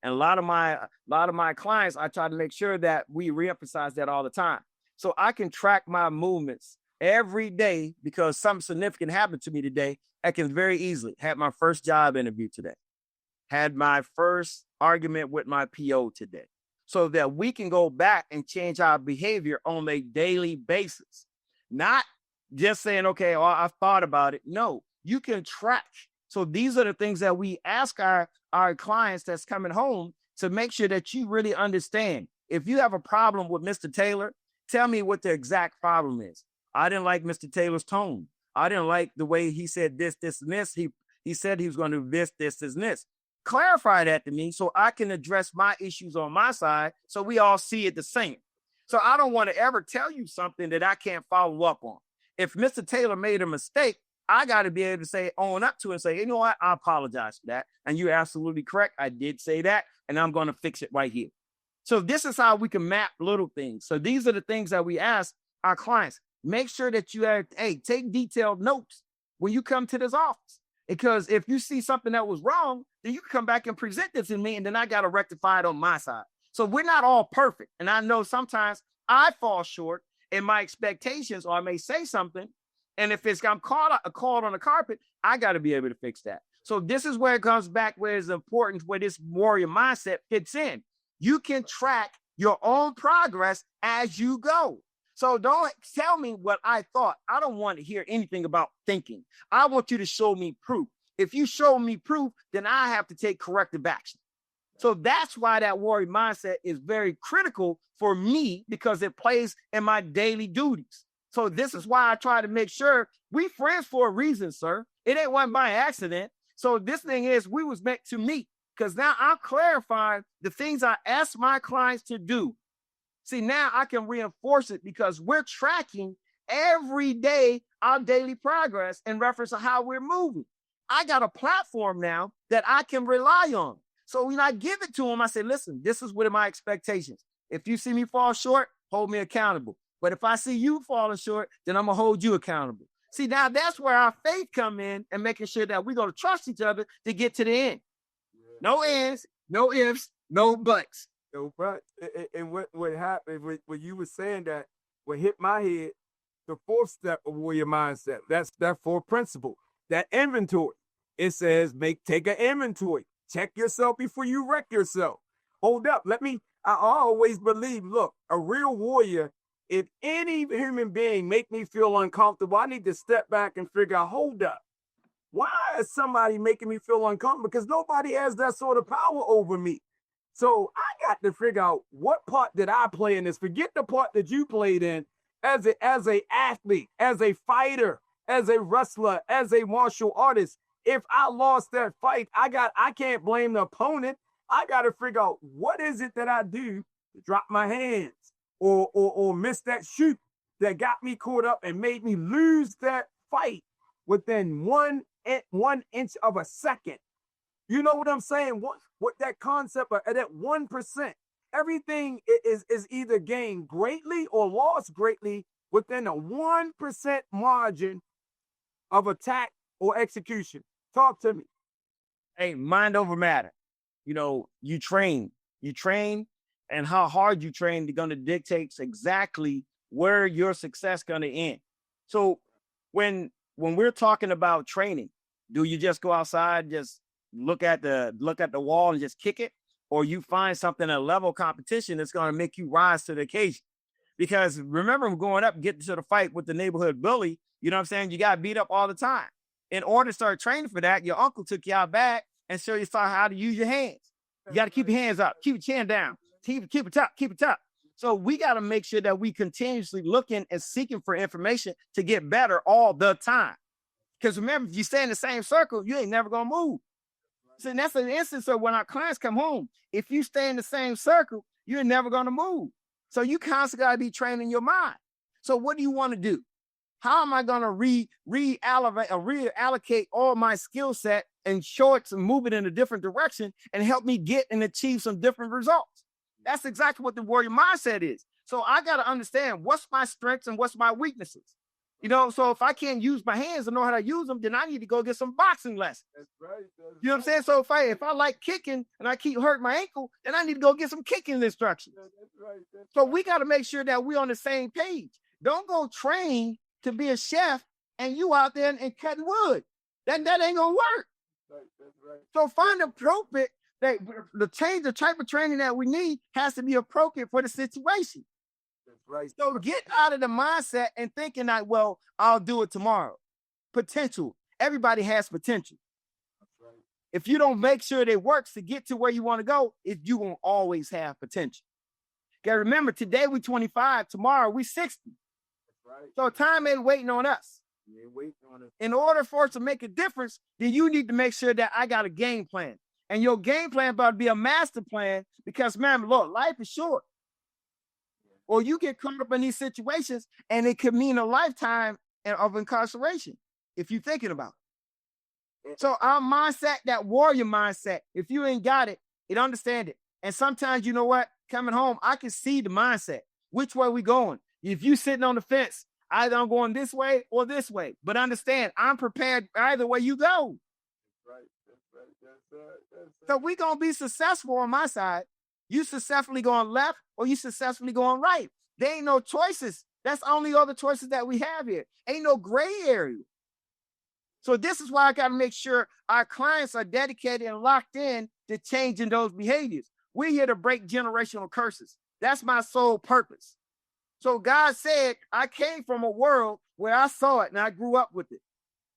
And a lot of my clients, I try to make sure that we reemphasize that all the time. So I can track my movements every day, because something significant happened to me today. I can very easily had my first job interview today, had my first argument with my PO today, so that we can go back and change our behavior on a daily basis. Not just saying, okay, I've thought about it. No, you can track. So these are the things that we ask our clients that's coming home to make sure that you really understand. If you have a problem with Mr. Taylor, tell me what the exact problem is. I didn't like Mr. Taylor's tone. I didn't like the way he said this, and this. He said he was going to do this, and this. Clarify that to me so I can address my issues on my side, so we all see it the same. So I don't want to ever tell you something that I can't follow up on. If Mr. Taylor made a mistake, I got to be able to own up to it and say, you know what, I apologize for that. And you're absolutely correct. I did say that, and I'm going to fix it right here. So this is how we can map little things. So these are the things that we ask our clients. Make sure that you take detailed notes when you come to this office. Because if you see something that was wrong, then you can come back and present it to me, and then I got to rectify it on my side. So we're not all perfect. And I know sometimes I fall short in my expectations, or I may say something, and if I'm caught on the carpet, I got to be able to fix that. So this is where it comes back, where it's important, where this warrior mindset fits in. You can track your own progress as you go. So don't tell me what I thought. I don't want to hear anything about thinking. I want you to show me proof. If you show me proof, then I have to take corrective action. So that's why that warrior mindset is very critical for me, because it plays in my daily duties. So this is why I try to make sure we friends for a reason, sir. It ain't one by accident. So this thing is, we was meant to meet, because now I'm clarifying the things I ask my clients to do. See, now I can reinforce it, because we're tracking every day our daily progress in reference to how we're moving. I got a platform now that I can rely on. So when I give it to them, I say, listen, this is what are my expectations. If you see me fall short, hold me accountable. But if I see you falling short, then I'm going to hold you accountable. See, now that's where our faith come in, and making sure that we're going to trust each other to get to the end. No ends, no ifs, no buts. No, but and what happened when you were saying that, what hit my head, the fourth step of warrior mindset. That's that fourth principle, that inventory. It says take an inventory. Check yourself before you wreck yourself. Hold up. I always believe, look, a real warrior, if any human being make me feel uncomfortable, I need to step back and figure out, hold up. Why is somebody making me feel uncomfortable? Because nobody has that sort of power over me. So I got to figure out, what part did I play in this? Forget the part that you played in as a athlete, as a fighter, as a wrestler, as a martial artist. If I lost that fight, I can't blame the opponent. I got to figure out, what is it that I do to drop my hands or miss that shoot that got me caught up and made me lose that fight within one inch of a second. You know what I'm saying? What that concept of that 1%, everything is either gained greatly or lost greatly within a 1% margin of attack or execution? Talk to me. Hey, mind over matter. You train, and how hard you train is going to dictate exactly where your success going to end. So when we're talking about training, do you just go outside, just look at the wall and just kick it, or you find something a level competition that's going to make you rise to the occasion? Because remember, growing up, getting to the fight with the neighborhood bully, you know what I'm saying? You got beat up all the time. In order to start training for that, your uncle took you out back and showed you how to use your hands. You got to keep your hands up, keep your chin down, keep it tough. So we got to make sure that we continuously looking and seeking for information to get better all the time. Because remember, if you stay in the same circle, you ain't never going to move. So that's an instance of when our clients come home. If you stay in the same circle, you're never going to move. So you constantly got to be training your mind. So what do you want to do? How am I going to reallocate all my skill set and shorts and move it in a different direction and help me get and achieve some different results? That's exactly what the warrior mindset is. So I got to understand what's my strengths and what's my weaknesses. So if I can't use my hands and know how to use them, then I need to go get some boxing lessons. That's right. You know what I'm saying? So if I like kicking and I keep hurting my ankle, then I need to go get some kicking instructions. That's right. So we got to make sure that we're on the same page. Don't go train to be a chef and you out there and cutting wood. That ain't gonna work. That's right. So find appropriate that the type of training that we need has to be appropriate for the situation. That's right. So get out of the mindset and thinking that, well, I'll do it tomorrow. Potential. Everybody has potential. That's right. If you don't make sure it works to get to where you want to go, you won't always have potential. Okay, remember, today we're 25, tomorrow we're 60. Right. So time ain't waiting on us. In order for us to make a difference, then you need to make sure that I got a game plan. And your game plan about to be a master plan because, man, look, life is short. Or you get caught up in these situations and it could mean a lifetime of incarceration if you're thinking about it. So our mindset, that warrior mindset, if you ain't got it, understand it. And sometimes, you know what? Coming home, I can see the mindset. Which way we going? If you sitting on the fence, either I'm going this way or this way. But understand, I'm prepared either way you go. So we're going to be successful on my side. You successfully going left or you successfully going right. There ain't no choices. That's only other choices that we have here. Ain't no gray area. So this is why I got to make sure our clients are dedicated and locked in to changing those behaviors. We're here to break generational curses. That's my sole purpose. So God said, I came from a world where I saw it and I grew up with it.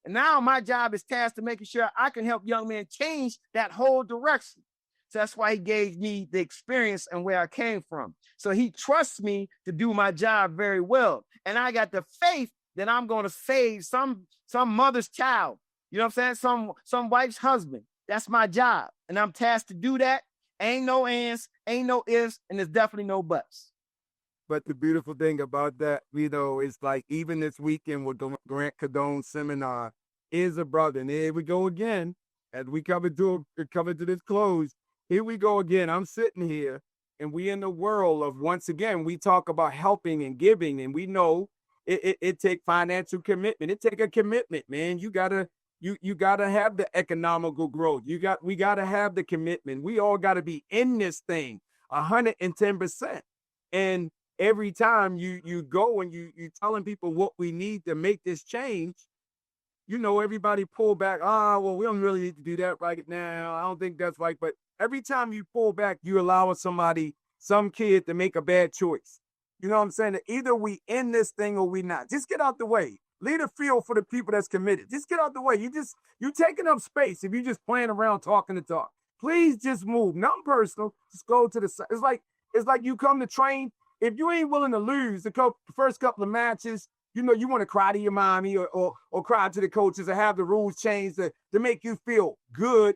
And now my job is tasked to making sure I can help young men change that whole direction. So that's why he gave me the experience and where I came from. So he trusts me to do my job very well. And I got the faith that I'm going to save some mother's child. You know what I'm saying? Some wife's husband. That's my job. And I'm tasked to do that. Ain't no ands, ain't no ifs, and there's definitely no buts. But the beautiful thing about that, is like even this weekend with the Grant Cardone seminar is a brother. And here we go again. As we come to this close, here we go again. I'm sitting here and we in the world of, once again, we talk about helping and giving. And we know it take financial commitment. It take a commitment, man. You gotta have the economical growth. We gotta have the commitment. We all gotta be in this thing 110%. And every time you go and you telling people what we need to make this change, everybody pull back. Well, we don't really need to do that right now. I don't think that's right. But every time you pull back, you allow some kid to make a bad choice. You know what I'm saying? Either we in this thing or we not. Just get out the way. Leave the field for the people that's committed. Just get out the way. You're taking up space if you're just playing around talking to talk. Please just move. Nothing personal. Just go to the side. It's like you come to train. If you ain't willing to lose the first couple of matches, you want to cry to your mommy or cry to the coaches or have the rules changed to make you feel good.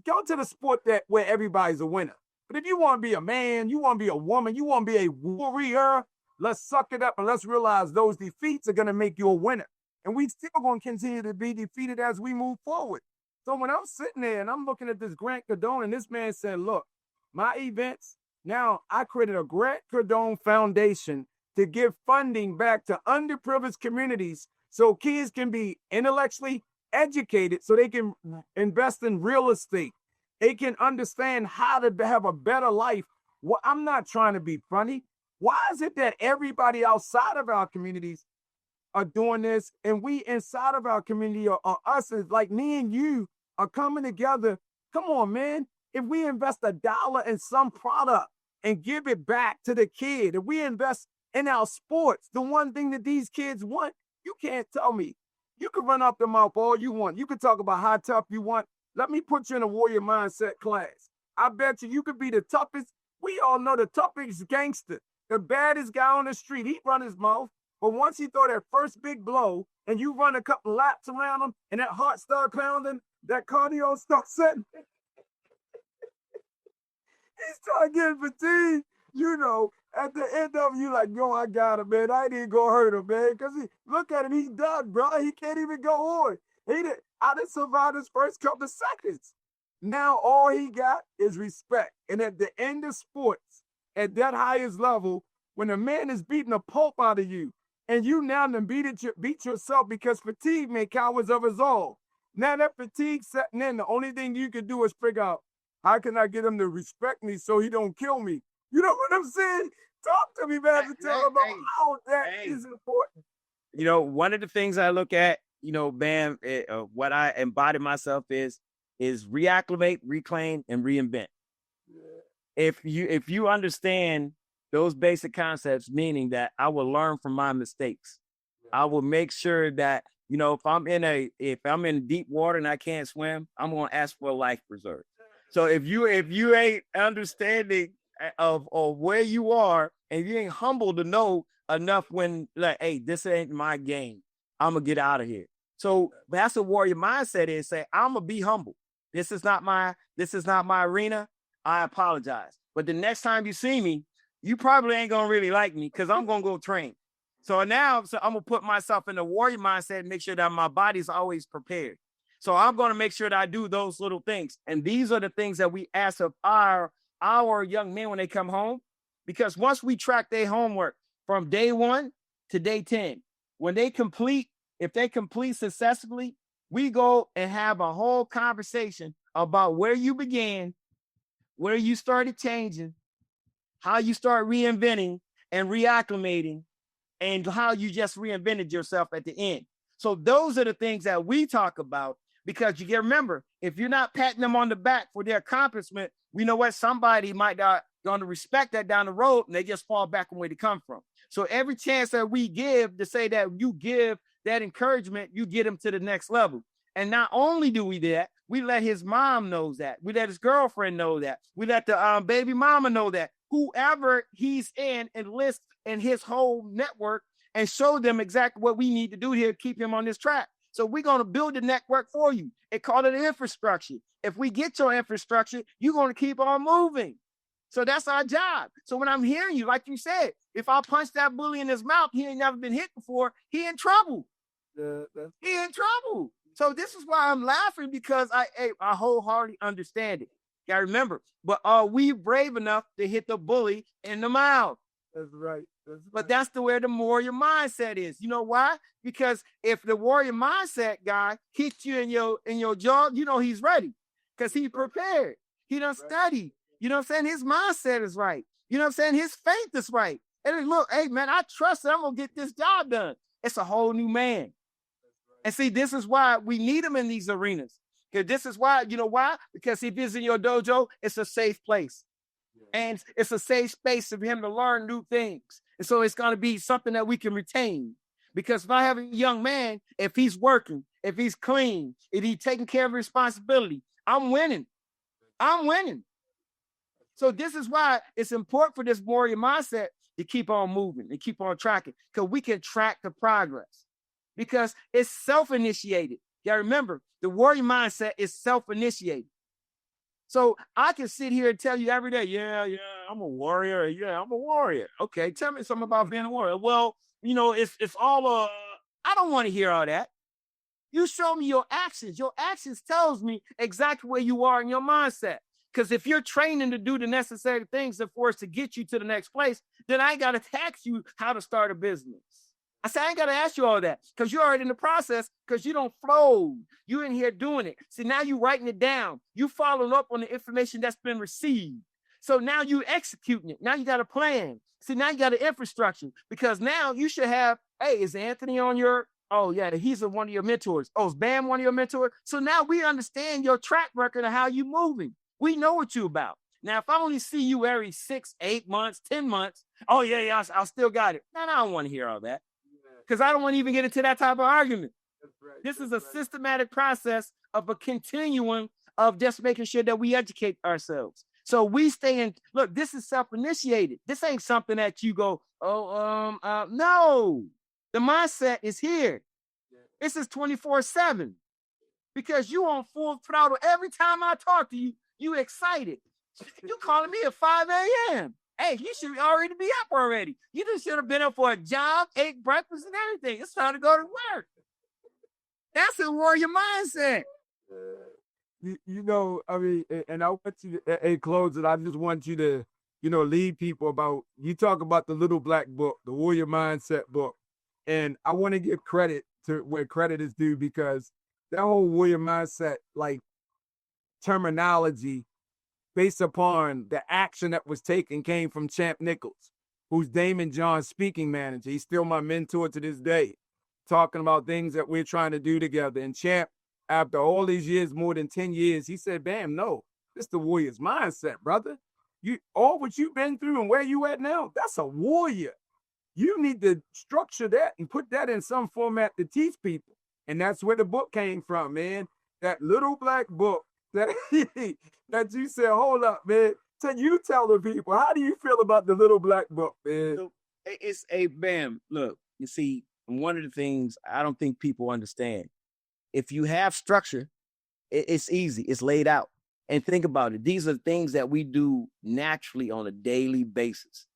Go to the sport where everybody's a winner. But if you want to be a man, you want to be a woman, you want to be a warrior, let's suck it up and let's realize those defeats are going to make you a winner. And we still going to continue to be defeated as we move forward. So when I'm sitting there and I'm looking at this Grant Cardone and this man said, look, my events, now I created a Grant Cardone Foundation to give funding back to underprivileged communities so kids can be intellectually educated so they can invest in real estate. They can understand how to have a better life. Well, I'm not trying to be funny. Why is it that everybody outside of our communities are doing this, and we inside of our community, or us, is like me and you, are coming together? Come on, man. If we invest $1 in some product and give it back to the kid, if we invest in our sports, the one thing that these kids want, you can't tell me. You can run up the mouth all you want. You can talk about how tough you want. Let me put you in a warrior mindset class. I bet you could be the toughest. We all know the toughest gangster, the baddest guy on the street. He run his mouth. But once he throw that first big blow and you run a couple laps around him and that heart start pounding, that cardio starts setting, he start getting fatigued. You know, at the end of it, you like, yo, I got him, man. I ain't even gonna hurt him, man. Because look at him, he's done, bro. He can't even go on. I didn't survive his first couple of seconds. Now all he got is respect. And at the end of sports, at that highest level, when a man is beating the pulp out of you, and you now done beat yourself because fatigue made cowards of us all. Now that fatigue setting in, the only thing you can do is figure out, how can I get him to respect me so he don't kill me? You know what I'm saying? Talk to me, man, to tell about how that is important. You know, one of the things I look at, you know, Bam, what I embody myself is reacclimate, reclaim, and reinvent. Yeah. If you understand those basic concepts, meaning that I will learn from my mistakes. Yeah. I will make sure that, you know, if I'm in deep water and I can't swim, I'm gonna ask for a life preserve. So if you ain't understanding of where you are, and you ain't humble to know enough when, like, hey, this ain't my game, I'm gonna get out of here. So that's a warrior mindset, is say, I'm gonna be humble. This is not my arena. I apologize. But the next time you see me, you probably ain't gonna really like me because I'm gonna go train. So I'm gonna put myself in the warrior mindset and make sure that my body's always prepared. So I'm gonna make sure that I do those little things. And these are the things that we ask of our young men when they come home. Because once we track their homework from day 1 to day 10, when they complete, if they complete successfully, we go and have a whole conversation about where you began, where you started changing, how you start reinventing and reacclimating, and how you just reinvented yourself at the end. So those are the things that we talk about, because you can remember, if you're not patting them on the back for their accomplishment, we know what, somebody might not going to respect that down the road, and they just fall back on where they come from. So every chance that we give to say that you give that encouragement, you get them to the next level. And not only do we do that, we let his mom knows that. We let his girlfriend know that. We let the baby mama know that. Whoever he's in, enlist in his whole network and show them exactly what we need to do here to keep him on this track. So we're going to build the network for you. It called it infrastructure. If we get your infrastructure, you're going to keep on moving. So that's our job. So when I'm hearing you, like you said, if I punch that bully in his mouth, he ain't never been hit before, he in trouble. He in trouble. So this is why I'm laughing, because I wholeheartedly understand it. You gotta remember, but are we brave enough to hit the bully in the mouth? That's right. But that's where the warrior mindset is. You know why? Because if the warrior mindset guy hits you in your jaw, you know he's ready, because he prepared. He done studied. You know what I'm saying? His mindset is right. You know what I'm saying? His faith is right. And look, hey man, I trust that I'm gonna get this job done. It's a whole new man. And see, this is why we need him in these arenas. Because this is why, you know why? Because if he's in your dojo, it's a safe place. And it's a safe space for him to learn new things. And so it's going to be something that we can retain. Because if I have a young man, if he's working, if he's clean, if he's taking care of responsibility, I'm winning. I'm winning. So this is why it's important for this warrior mindset to keep on moving and keep on tracking, because we can track the progress, because it's self-initiated. Yeah, remember, the warrior mindset is self-initiated. So I can sit here and tell you every day, yeah, I'm a warrior. Yeah, I'm a warrior. Okay, tell me something about being a warrior. Well, you know, it's all, I don't want to hear all that. You show me your actions. Your actions tells me exactly where you are in your mindset. Because if you're training to do the necessary things for us to get you to the next place, then I ain't got to tax you how to start a business. I said, I ain't got to ask you all that because you're already in the process because you don't flow. You in here doing it. See, now you writing it down. You following up on the information that's been received. So now you executing it. Now you got a plan. See, now you got an infrastructure because now you should have, hey, is Anthony on your, oh yeah, he's one of your mentors. Oh, is Bam one of your mentors? So now we understand your track record of how you moving. We know what you about. Now, if I only see you every 6, 8 months, 10 months, oh yeah, I still got it. Man, I don't want to hear all that because I don't want to even get into that type of argument. Right. This is a systematic process of a continuum of just making sure that we educate ourselves. So we stay in, look, this is self-initiated. This ain't something that you go, no. The mindset is here. This is 24/7 because you on full throttle. Every time I talk to you, you excited. You calling me at 5 a.m. Hey, you should already be up already. You just should have been up for a job, ate breakfast and everything. It's time to go to work. That's a warrior mindset. You know, I mean, and I want you to, in closing, I just want you to, lead people about, you talk about the Little Black Book, the Warrior Mindset book. And I want to give credit to where credit is due because that whole Warrior Mindset, like, terminology based upon the action that was taken came from Champ Nichols, who's Damon John's speaking manager. He's still my mentor to this day, talking about things that we're trying to do together. And Champ, after all these years, more than 10 years, he said, Bam, no, this is the warrior's mindset, brother. All what you've been through and where you at now, that's a warrior. You need to structure that and put that in some format to teach people. And that's where the book came from, man. That Little Black Book that, that you said, hold up, man. You tell the people, how do you feel about the Little Black Book, man? So it's a Bam. Look, you see, one of the things I don't think people understand, if you have structure, it's easy. It's laid out. And think about it. These are things that we do naturally on a daily basis.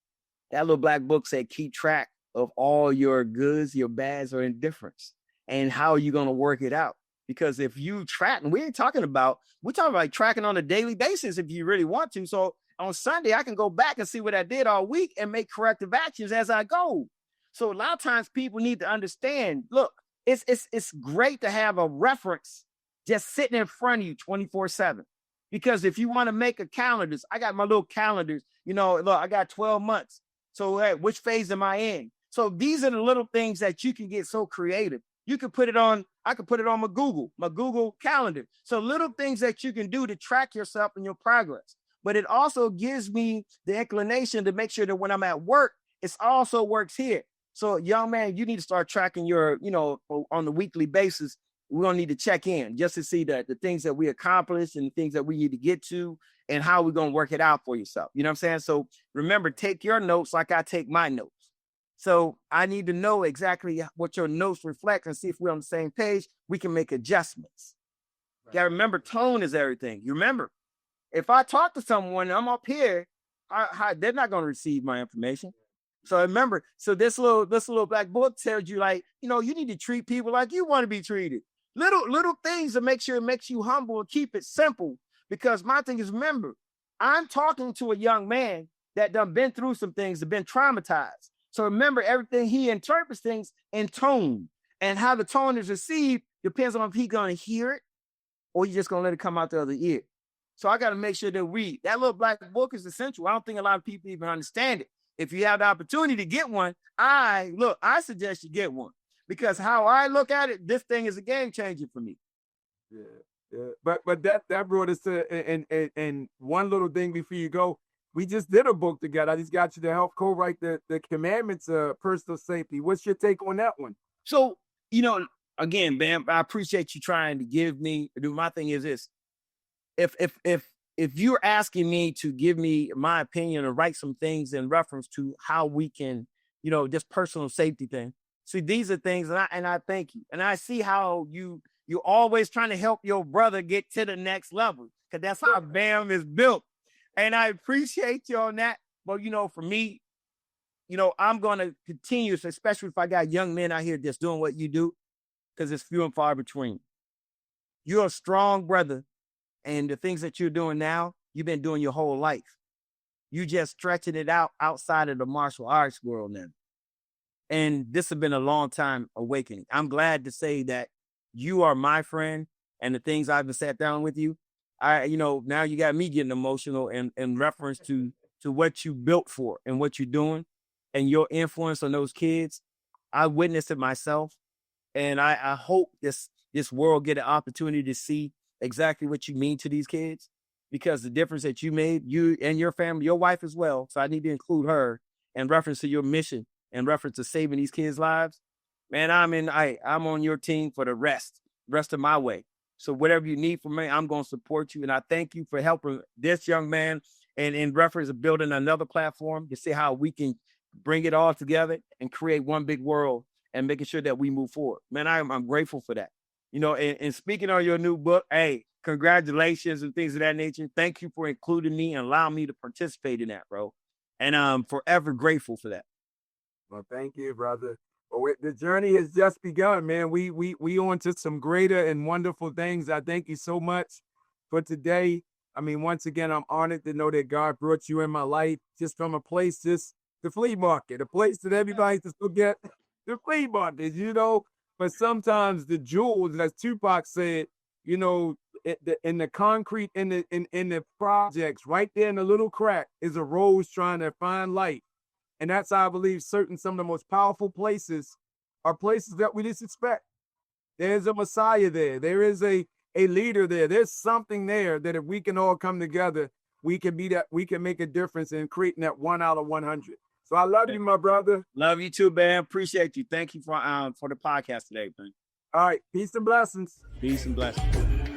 That Little Black Book said, keep track of all your goods, your bads, or indifference, and how are you going to work it out? Because if you track, and we're talking about like tracking on a daily basis if you really want to. So on Sunday, I can go back and see what I did all week and make corrective actions as I go. So a lot of times people need to understand, look, it's great to have a reference just sitting in front of you 24/7. Because if you want to make a calendar, I got my little calendars, look, I got 12 months. So hey, which phase am I in? So these are the little things that you can get so creative. You can put it on, I could put it on my Google calendar. So little things that you can do to track yourself and your progress. But it also gives me the inclination to make sure that when I'm at work, it also works here. So young man, you need to start tracking your, on a weekly basis. We're going to need to check in just to see that the things that we accomplished and the things that we need to get to and how we're going to work it out for yourself. You know what I'm saying? So remember, take your notes like I take my notes. So I need to know exactly what your notes reflect and see if we're on the same page. We can make adjustments. Right. You got to remember, tone is everything. You remember, if I talk to someone, I'm up here, they're not going to receive my information. So remember, this little black book tells you, like, you need to treat people like you want to be treated. Little things to make sure it makes you humble and keep it simple. Because my thing is, remember, I'm talking to a young man that done been through some things, that been traumatized. So remember, everything he interprets things in tone, and how the tone is received depends on if he's going to hear it or you just going to let it come out the other ear. So I got to make sure that that little black book is essential. I don't think a lot of people even understand it. If you have the opportunity to get one, I suggest you get one, because how I look at it, this thing is a game changer for me. Yeah. But that brought us to, and one little thing before you go, we just did a book together. I just got you to help co-write the commandments of personal safety. What's your take on that one? So, again, Bam, I appreciate you trying to give me, my thing is this. If you're asking me to give me my opinion or write some things in reference to how we can, this personal safety thing. See, these are things, and I thank you. And I see how you're always trying to help your brother get to the next level, because that's how Bam is built. And I appreciate you on that. But, for me, I'm going to continue, especially if I got young men out here just doing what you do, because it's few and far between. You're a strong brother. And the things that you're doing now, you've been doing your whole life. You just stretching it out outside of the martial arts world now. And this has been a long time awakening. I'm glad to say that you are my friend, and the things I've been sat down with you, now you got me getting emotional in reference to what you built for and what you're doing and your influence on those kids. I witnessed it myself, and I hope this world get an opportunity to see exactly what you mean to these kids, because the difference that you made, you and your family, your wife as well. So I need to include her in reference to your mission, in reference to saving these kids' lives. Man, I'm on your team for the rest of my way. So whatever you need from me, I'm going to support you. And I thank you for helping this young man, and in reference of building another platform to see how we can bring it all together and create one big world and making sure that we move forward. Man, I'm grateful for that. And speaking on your new book, hey, congratulations and things of that nature. Thank you for including me and allowing me to participate in that, bro. And I'm forever grateful for that. Well, thank you, brother. Well, the journey has just begun, man. We on to some greater and wonderful things. I thank you so much for today. I mean, once again, I'm honored to know that God brought you in my life just from a place, just the flea market, a place that everybody just forget the flea market, But sometimes the jewels, as Tupac said, in the concrete, in the projects, right there in the little crack is a rose trying to find light. And that's how I believe some of the most powerful places are places that we least expect. There's a Messiah there. There is a leader there. There's something there that if we can all come together, we can make a difference in creating that 1 out of 100. So I love you, my brother. Love you too, man. Appreciate you. Thank you for the podcast today, man. All right. Peace and blessings. Peace and blessings.